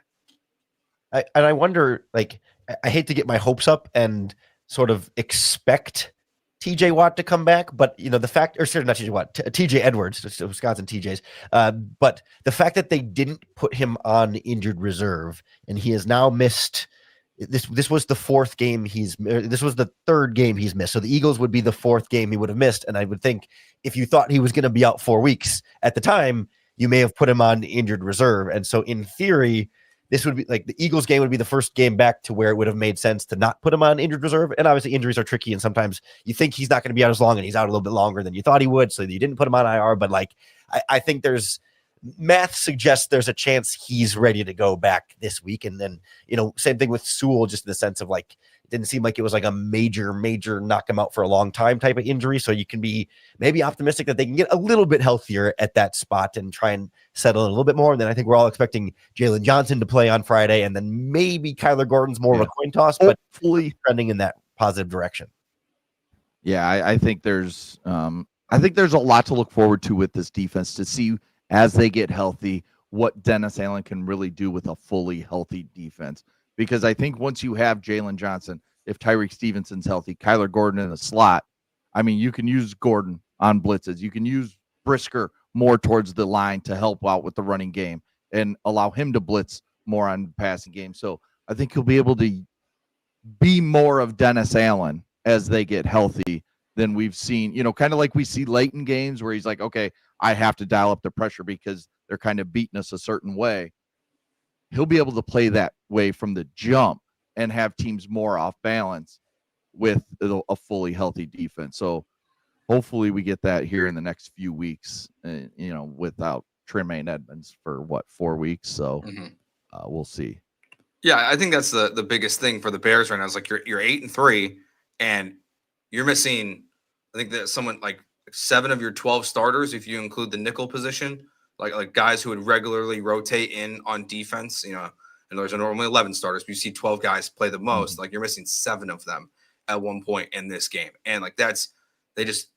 I wonder, I hate to get my hopes up and sort of expect TJ Watt to come back, but the fact, or sorry, not TJ Watt, TJ Edwards, Wisconsin TJs, but the fact that they didn't put him on injured reserve and he has now missed. This was the fourth game this was the third game he's missed. So the Eagles would be the fourth game he would have missed. And I would think if you thought he was going to be out 4 weeks at the time, you may have put him on injured reserve. And so in theory, this would be the Eagles game would be the first game back to where it would have made sense to not put him on injured reserve. And obviously injuries are tricky. And sometimes you think he's not going to be out as long and he's out a little bit longer than you thought he would. So you didn't put him on IR, but I think there's math suggests there's a chance he's ready to go back this week. And then, same thing with Sewell, just in the sense of it didn't seem like it was a major knock him out for a long time type of injury. So you can be maybe optimistic that they can get a little bit healthier at that spot and try and settle in a little bit more. And then I think we're all expecting Jalen Johnson to play on Friday. And then maybe Kyler Gordon's more of a coin toss, but fully trending in that positive direction. Yeah, I think there's a lot to look forward to with this defense to see as they get healthy, what Dennis Allen can really do with a fully healthy defense. Because I think once you have Jalen Johnson, if Tyreek Stevenson's healthy, Kyler Gordon in the slot, I mean, you can use Gordon on blitzes. You can use Brisker more towards the line to help out with the running game and allow him to blitz more on the passing game. So I think he'll be able to be more of Dennis Allen as they get healthy than we've seen, kind of like we see late in games where he's like, okay, I have to dial up the pressure because they're kind of beating us a certain way. He'll be able to play that way from the jump and have teams more off balance with a fully healthy defense. So hopefully we get that here in the next few weeks, without Tremaine Edmonds for 4 weeks. So we'll see. Yeah, I think that's the biggest thing for the Bears right now is you're 8-3 and you're missing, I think that someone 7 of your 12 starters, if you include the nickel position, like guys who would regularly rotate in on defense, and there's normally 11 starters, but you see 12 guys play the most, you're missing 7 of them at one point in this game. And they just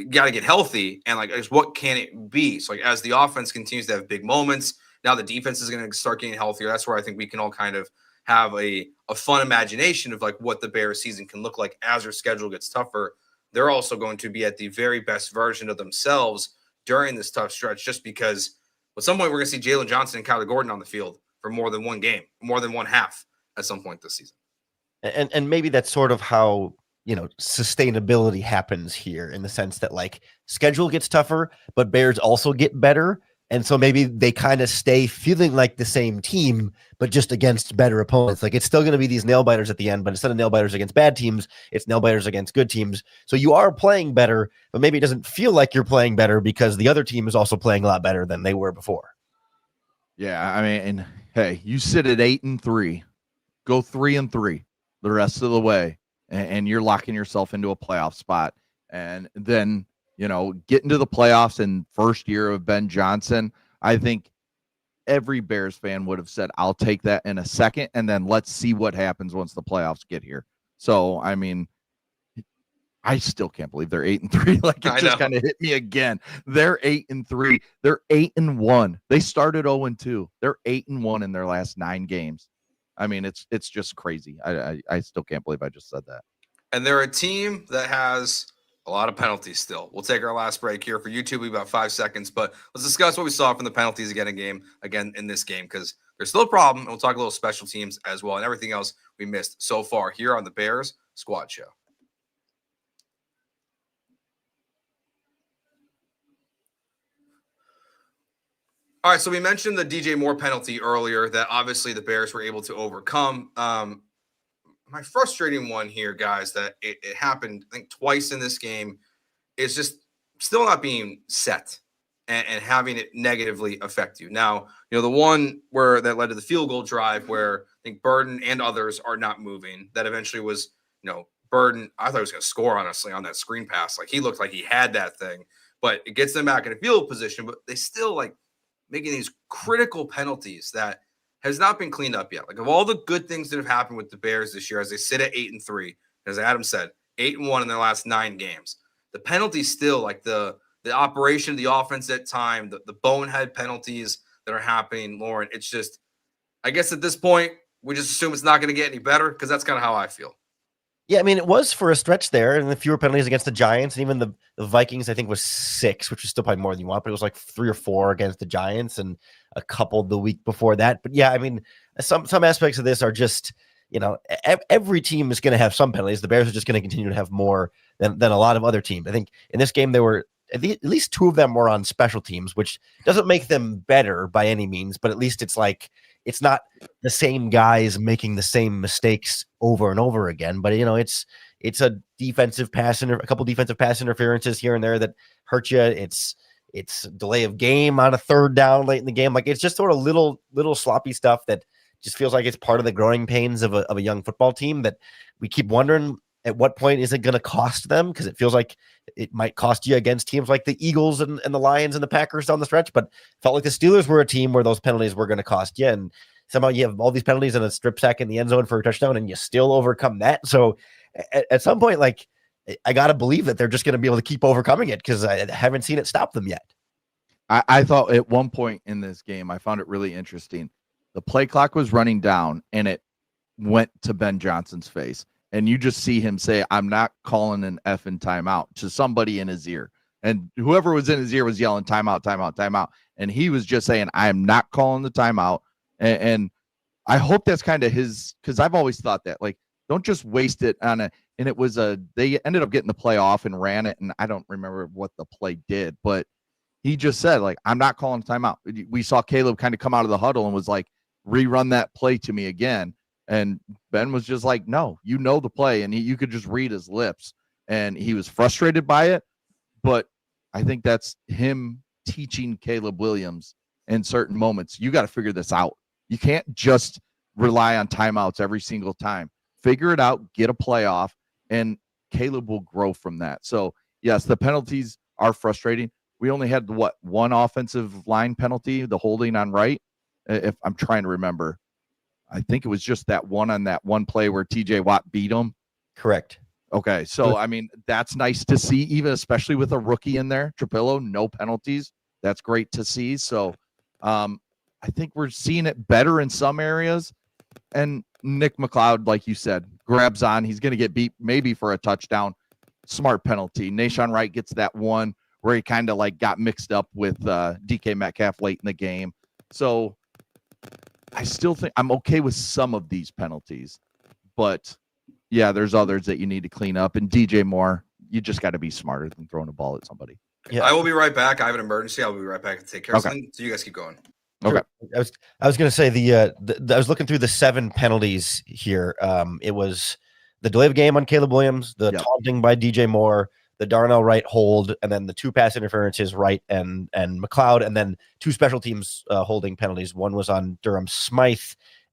got to get healthy. And what can it be? So as the offense continues to have big moments, now the defense is going to start getting healthier. That's where I think we can all kind of have a fun imagination of what the Bears season can look like as their schedule gets tougher. They're also going to be at the very best version of themselves during this tough stretch, just because at some point we're going to see Jalen Johnson and Kyler Gordon on the field for more than one game, more than one half at some point this season. And maybe that's sort of how, sustainability happens here, in the sense that like schedule gets tougher, but Bears also get better. And so maybe they kind of stay feeling like the same team, but just against better opponents. Like it's still going to be these nail biters at the end, but instead of nail biters against bad teams, it's nail biters against good teams. So you are playing better, but maybe it doesn't feel like you're playing better because the other team is also playing a lot better than they were before. Yeah, I mean, and hey, you sit at 8-3, go 3-3 the rest of the way, and you're locking yourself into a playoff spot. And then, get into the playoffs in first year of Ben Johnson. I think every Bears fan would have said, I'll take that in a second, and then let's see what happens once the playoffs get here. So, I mean, I still can't believe they're 8-3. Like it just kind of hit me again. They're 8-3. They're 8-1. They started 0-2. They're 8-1 in their last 9 games. I mean, it's just crazy. I still can't believe I just said that. And they're a team that has a lot of penalties still. We'll take our last break here for YouTube. We've about 5 seconds, but let's discuss what we saw from the penalties again in this game, because there's still a problem. And we'll talk a little special teams as well and everything else we missed so far here on the Bears Squad Show. All right, so we mentioned the DJ Moore penalty earlier that obviously the Bears were able to overcome. My frustrating one here, guys, that it happened, I think, twice in this game, is just still not being set and having it negatively affect you. Now, the one where that led to the field goal drive where I think Burden and others are not moving, that eventually was, Burden, I thought he was going to score, honestly, on that screen pass. Like, he looked like he had that thing, but it gets them back in a field position, but they still, making these critical penalties that has not been cleaned up yet. Like, of all the good things that have happened with the Bears this year, as they sit at 8-3, as Adam said, 8-1 in their last 9 games, the penalties still, like the operation of the offense at time, the bonehead penalties that are happening, Lauren, it's just, I guess at this point, we just assume it's not going to get any better, because that's kind of how I feel. Yeah, I mean, it was for a stretch there, and the fewer penalties against the Giants, and even the Vikings, I think, was 6, which is still probably more than you want, but it was like 3 or 4 against the Giants and a couple the week before that. But yeah, I mean, some aspects of this are just, every team is going to have some penalties. The Bears are just going to continue to have more than a lot of other teams. I think in this game, there were at least 2 of them were on special teams, which doesn't make them better by any means, but at least it's like, it's not the same guys making the same mistakes over and over again, but it's a defensive pass a couple defensive pass interferences here and there that hurt you. It's delay of game on a 3rd down late in the game. Like, it's just sort of little sloppy stuff that just feels like it's part of the growing pains of a young football team that we keep wondering at what point is it going to cost them, because it feels like it might cost you against teams like the Eagles and the Lions and the Packers down the stretch, but felt like the Steelers were a team where those penalties were going to cost you, and somehow you have all these penalties and a strip sack in the end zone for a touchdown, and you still overcome that. So at some point, like, I got to believe that they're just going to be able to keep overcoming it, because I haven't seen it stop them yet. I thought at one point in this game, I found it really interesting. The play clock was running down, and it went to Ben Johnson's face. And you just see him say, I'm not calling an effing timeout, to somebody in his ear. And whoever was in his ear was yelling, timeout, timeout, timeout. And he was just saying, I am not calling the timeout. And I hope that's kind of his, because I've always thought that, like, don't just waste it on and it was they ended up getting the play off and ran it. And I don't remember what the play did, but he just said, like, I'm not calling a timeout. We saw Caleb kind of come out of the huddle and was like, rerun that play to me again. And Ben was just like, no, the play. And you could just read his lips. And he was frustrated by it. But I think that's him teaching Caleb Williams in certain moments. You got to figure this out. You can't just rely on timeouts every single time. Figure it out, get a play off, and Caleb will grow from that. So, yes, the penalties are frustrating. We only had, one offensive line penalty, the holding on right, if I'm trying to remember. I think it was just that one on that one play where TJ Watt beat him. Correct. Okay. So, I mean, that's nice to see, even especially with a rookie in there. Trapillo, no penalties. That's great to see. So, I think we're seeing it better in some areas. And Nick McLeod, like you said, grabs on. He's going to get beat maybe for a touchdown. Smart penalty. Nahshon Wright gets that one where he kind of like got mixed up with DK Metcalf late in the game. So I still think I'm okay with some of these penalties, but yeah, there's others that you need to clean up. And DJ Moore, you just got to be smarter than throwing a ball at somebody. Yeah. I will be right back. I have an emergency. I'll be right back to take care of something. So you guys keep going. Okay. I was going to say I was looking through the 7 penalties here. It was the delay of game on Caleb Williams, the taunting by DJ Moore, the Darnell Wright hold, and then the 2 pass interferences, Wright and McLeod, and then 2 special teams holding penalties. One was on Durham Smythe,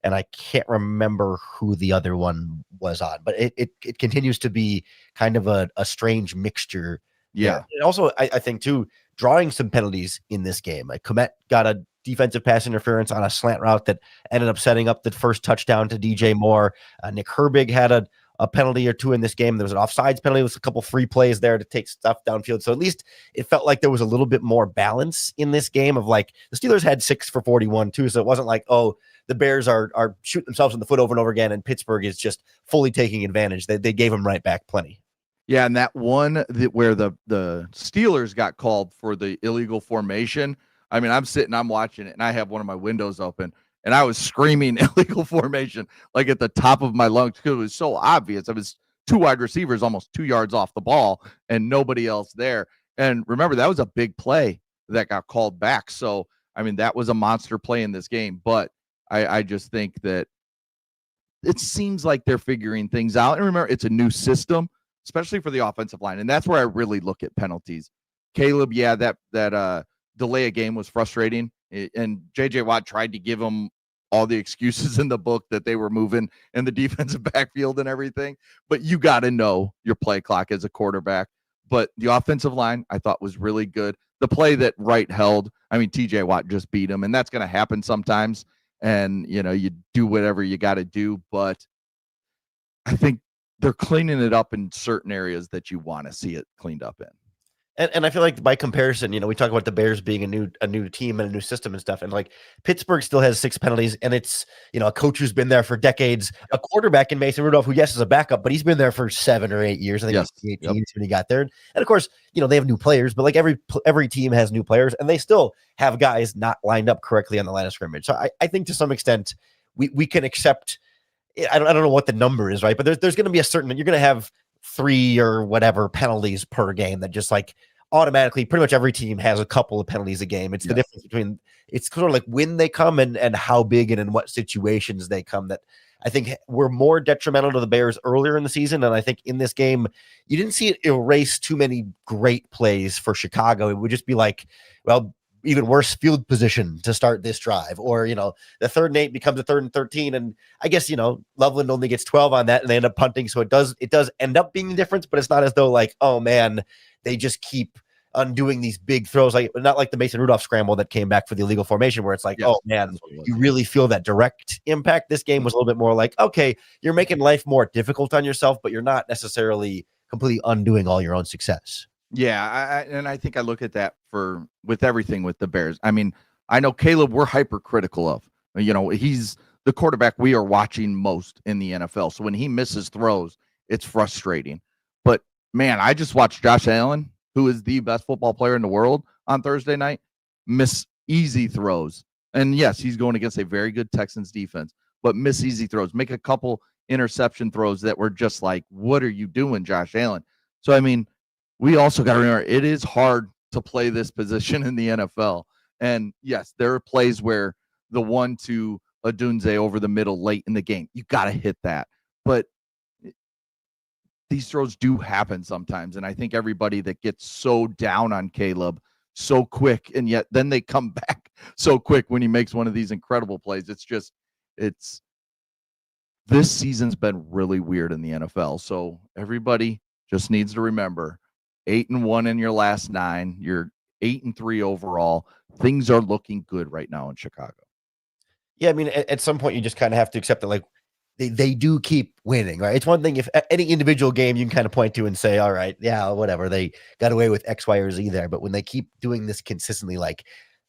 and I can't remember who the other one was on, but it continues to be kind of a strange mixture. Yeah. And also, I think too, drawing some penalties in this game. Like Komet got a defensive pass interference on a slant route that ended up setting up the first touchdown to DJ Moore. Nick Herbig had a penalty or 2 in this game. There was an offsides penalty with a couple free plays there to take stuff downfield. So at least it felt like there was a little bit more balance in this game of like the Steelers had 6 for 41 too. So it wasn't like, oh, the Bears are shooting themselves in the foot over and over again, and Pittsburgh is just fully taking advantage. They gave them right back plenty. Yeah, and that one where the Steelers got called for the illegal formation. I mean, I'm watching it, and I have one of my windows open, and I was screaming illegal formation like at the top of my lungs because it was so obvious. It was 2 wide receivers almost 2 yards off the ball and nobody else there. And remember, that was a big play that got called back. So, I mean, that was a monster play in this game. But I just think that it seems like they're figuring things out. And remember, it's a new system, especially for the offensive line. And that's where I really look at penalties. Caleb, yeah, that delay of game was frustrating. And J.J. Watt tried to give him all the excuses in the book that they were moving in the defensive backfield and everything. But you got to know your play clock as a quarterback. But the offensive line, I thought, was really good. The play that Wright held, I mean, T.J. Watt just beat him, and that's going to happen sometimes. And, you know, you do whatever you got to do. But I think they're cleaning it up in certain areas that you want to see it cleaned up in. And I feel like by comparison, you know, we talk about the Bears being a new team and a new system and stuff. And like Pittsburgh still has 6 penalties, and it's, you know, a coach who's been there for decades, a quarterback in Mason Rudolph, who, yes, is a backup, but he's been there for 7 or 8 years. I think he's 18 when he got there. And of course, you know, they have new players, but like every team has new players, and they still have guys not lined up correctly on the line of scrimmage. So I think to some extent we can accept, I don't know what the number is, right? But there's going to be a certain, you're going to have 3 or whatever penalties per game that just like automatically pretty much every team has a couple of penalties a game. It's the difference between, it's sort of like when they come and how big and in what situations they come that I think were more detrimental to the Bears earlier in the season. And I think in this game, you didn't see it erase too many great plays for Chicago. It would just be like, well, even worse field position to start this drive, or, you know, the 3rd and 8 becomes a 3rd and 13. And I guess, you know, Loveland only gets 12 on that and they end up punting. So it does end up being the difference, but it's not as though like, oh man, they just keep undoing these big throws, like not like the Mason Rudolph scramble that came back for the illegal formation, where it's like, oh man, you really feel that direct impact. This game was a little bit more like, okay, you're making life more difficult on yourself, but you're not necessarily completely undoing all your own success. Yeah, I think I look at that with everything with the Bears. I mean, I know Caleb, we're hypercritical of. You know, he's the quarterback we are watching most in the NFL. So when he misses throws, it's frustrating. But man, I just watched Josh Allen, who is the best football player in the world, on Thursday night, miss easy throws. And yes, he's going against a very good Texans defense, but miss easy throws, make a couple interception throws that were just like, what are you doing, Josh Allen? So, I mean, we also got to remember, it is hard to play this position in the NFL. And yes, there are plays where the 1 to Odunze over the middle late in the game, you got to hit that. But these throws do happen sometimes. And I think everybody that gets so down on Caleb so quick, and yet then they come back so quick when he makes one of these incredible plays. This season's been really weird in the NFL. So everybody just needs to remember, 8-1 in your last 9, you're 8-3 overall. Things are looking good right now in Chicago. Yeah. I mean, at some point you just kind of have to accept that, like, they do keep winning, right? It's one thing if any individual game you can kind of point to and say, all right, yeah, whatever, they got away with X, Y, or Z there. But when they keep doing this consistently, like,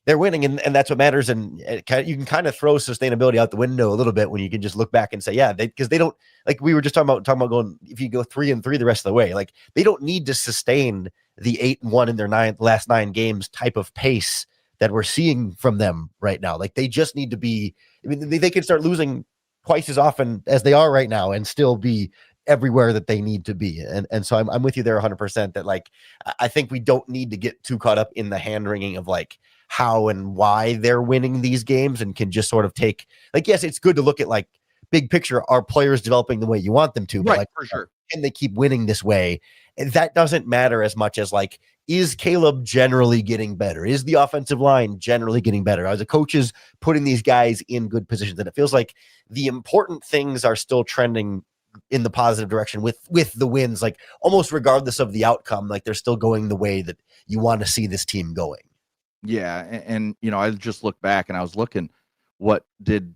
they're winning, and that's what matters. And you can kind of throw sustainability out the window a little bit when you can just look back and say, yeah, because they don't, like we were just talking about going, if you go 3-3 the rest of the way, like, they don't need to sustain the 8-1 in their last 9 games type of pace that we're seeing from them right now. Like they just need to be, I mean, they could start losing twice as often as they are right now and still be everywhere that they need to be. And so I'm with you there 100% that like, I think we don't need to get too caught up in the hand wringing of like how and why they're winning these games, and can just sort of take like, yes, it's good to look at like big picture, are players developing the way you want them to, but Right, like, for sure. can they keep winning this way? And that doesn't matter as much as like, is Caleb generally getting better? Is the offensive line generally getting better? Are the coaches putting these guys in good positions? And it feels like the important things are still trending in the positive direction with the wins, like almost regardless of the outcome, like they're still going the way that you want to see this team going. Yeah. And you know, I just looked back and I was looking, what did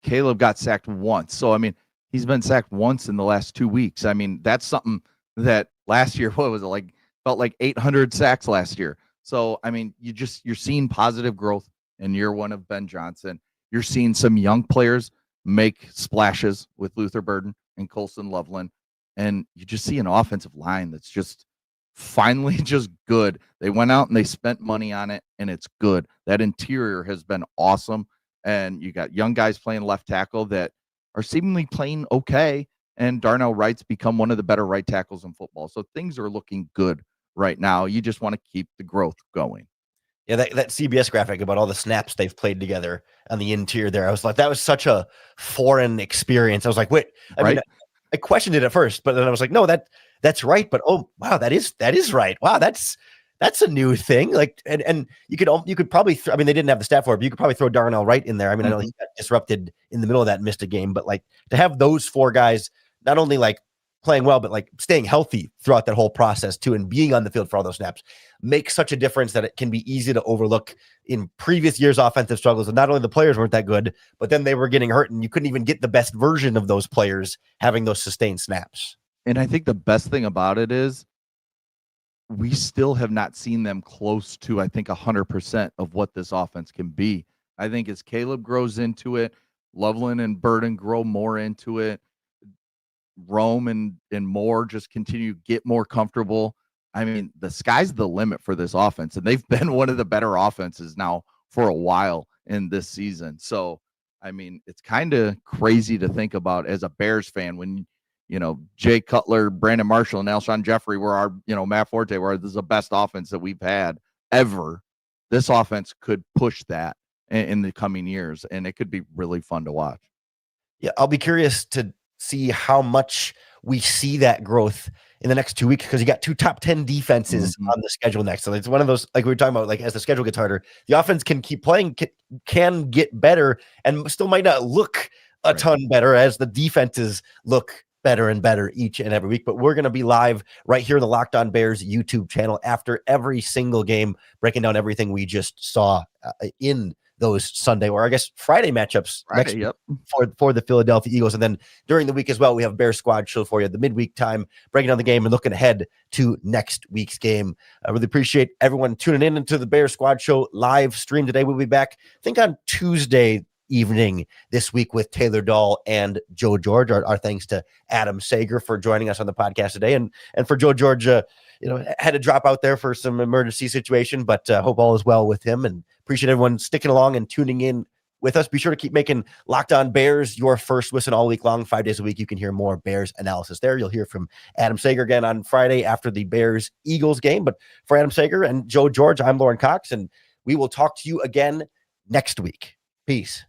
Caleb got sacked once. So, I mean, he's been sacked once in the last 2 weeks. I mean, that's something that last year, what was it like? Felt like 800 sacks last year. So, I mean, you're seeing positive growth in year one of Ben Johnson. You're seeing some young players make splashes with Luther Burden and Colston Loveland. And you just see an offensive line that's just finally just good. They went out and they spent money on it, and it's good. That interior has been awesome. And you got young guys playing left tackle that are seemingly playing okay. And Darnell Wright's become one of the better right tackles in football. So things are looking good right now. You just want to keep the growth going. Yeah, that CBS graphic about all the snaps they've played together on the interior there, I was like, that was such a foreign experience. I was like, wait, I mean, I questioned it at first, but then I was like, no, that's right. But oh wow, that is right. Wow, that's a new thing. Like, and you could probably, I mean, they didn't have the stat for it, but you could probably throw Darnell Wright in there. I mean, I know he got disrupted in the middle of that and missed a game, but like to have those 4 guys not only like playing well, but like staying healthy throughout that whole process too, and being on the field for all those snaps makes such a difference that it can be easy to overlook in previous years' offensive struggles. And not only the players weren't that good, but then they were getting hurt and you couldn't even get the best version of those players having those sustained snaps. And I think the best thing about it is we still have not seen them close to, I think, 100% of what this offense can be. I think as Caleb grows into it, Loveland and Burden grow more into it, Rome and Moore just continue to get more comfortable. I mean, the sky's the limit for this offense, and they've been one of the better offenses now for a while in this season. So, I mean, it's kind of crazy to think about as a Bears fan when, you know, Jay Cutler, Brandon Marshall, and Alshon Jeffrey were our, you know, Matt Forte were this is the best offense that we've had ever. This offense could push that in the coming years, and it could be really fun to watch. Yeah, I'll be curious to see how much we see that growth in the next 2 weeks, because you got 2 top 10 defenses on the schedule next. So it's one of those, like we were talking about, like as the schedule gets harder, the offense can keep playing, can get better, and still might not look a ton better as the defenses look better and better each and every week. But we're going to be live right here in the Locked On Bears YouTube channel after every single game, breaking down everything we just saw in those Sunday, or I guess Friday matchups next week for the Philadelphia Eagles. And then during the week as well, we have Bears Squad show for you at the midweek time, breaking down the game and looking ahead to next week's game. I really appreciate everyone tuning in into the Bears Squad show live stream today. We'll be back, I think, on Tuesday evening this week with Taylor Dahl and Joe George. Our thanks to Adam Sager for joining us on the podcast today, and for Joe George, had to drop out there for some emergency situation, but hope all is well with him, and appreciate everyone sticking along and tuning in with us. Be sure to keep making Locked On Bears your first listen all week long, 5 days a week. You can hear more Bears analysis there. You'll hear from Adam Sager again on Friday after the Bears Eagles game. But for Adam Sager and Joe George, I'm Lauren Cox, and we will talk to you again next week. Peace.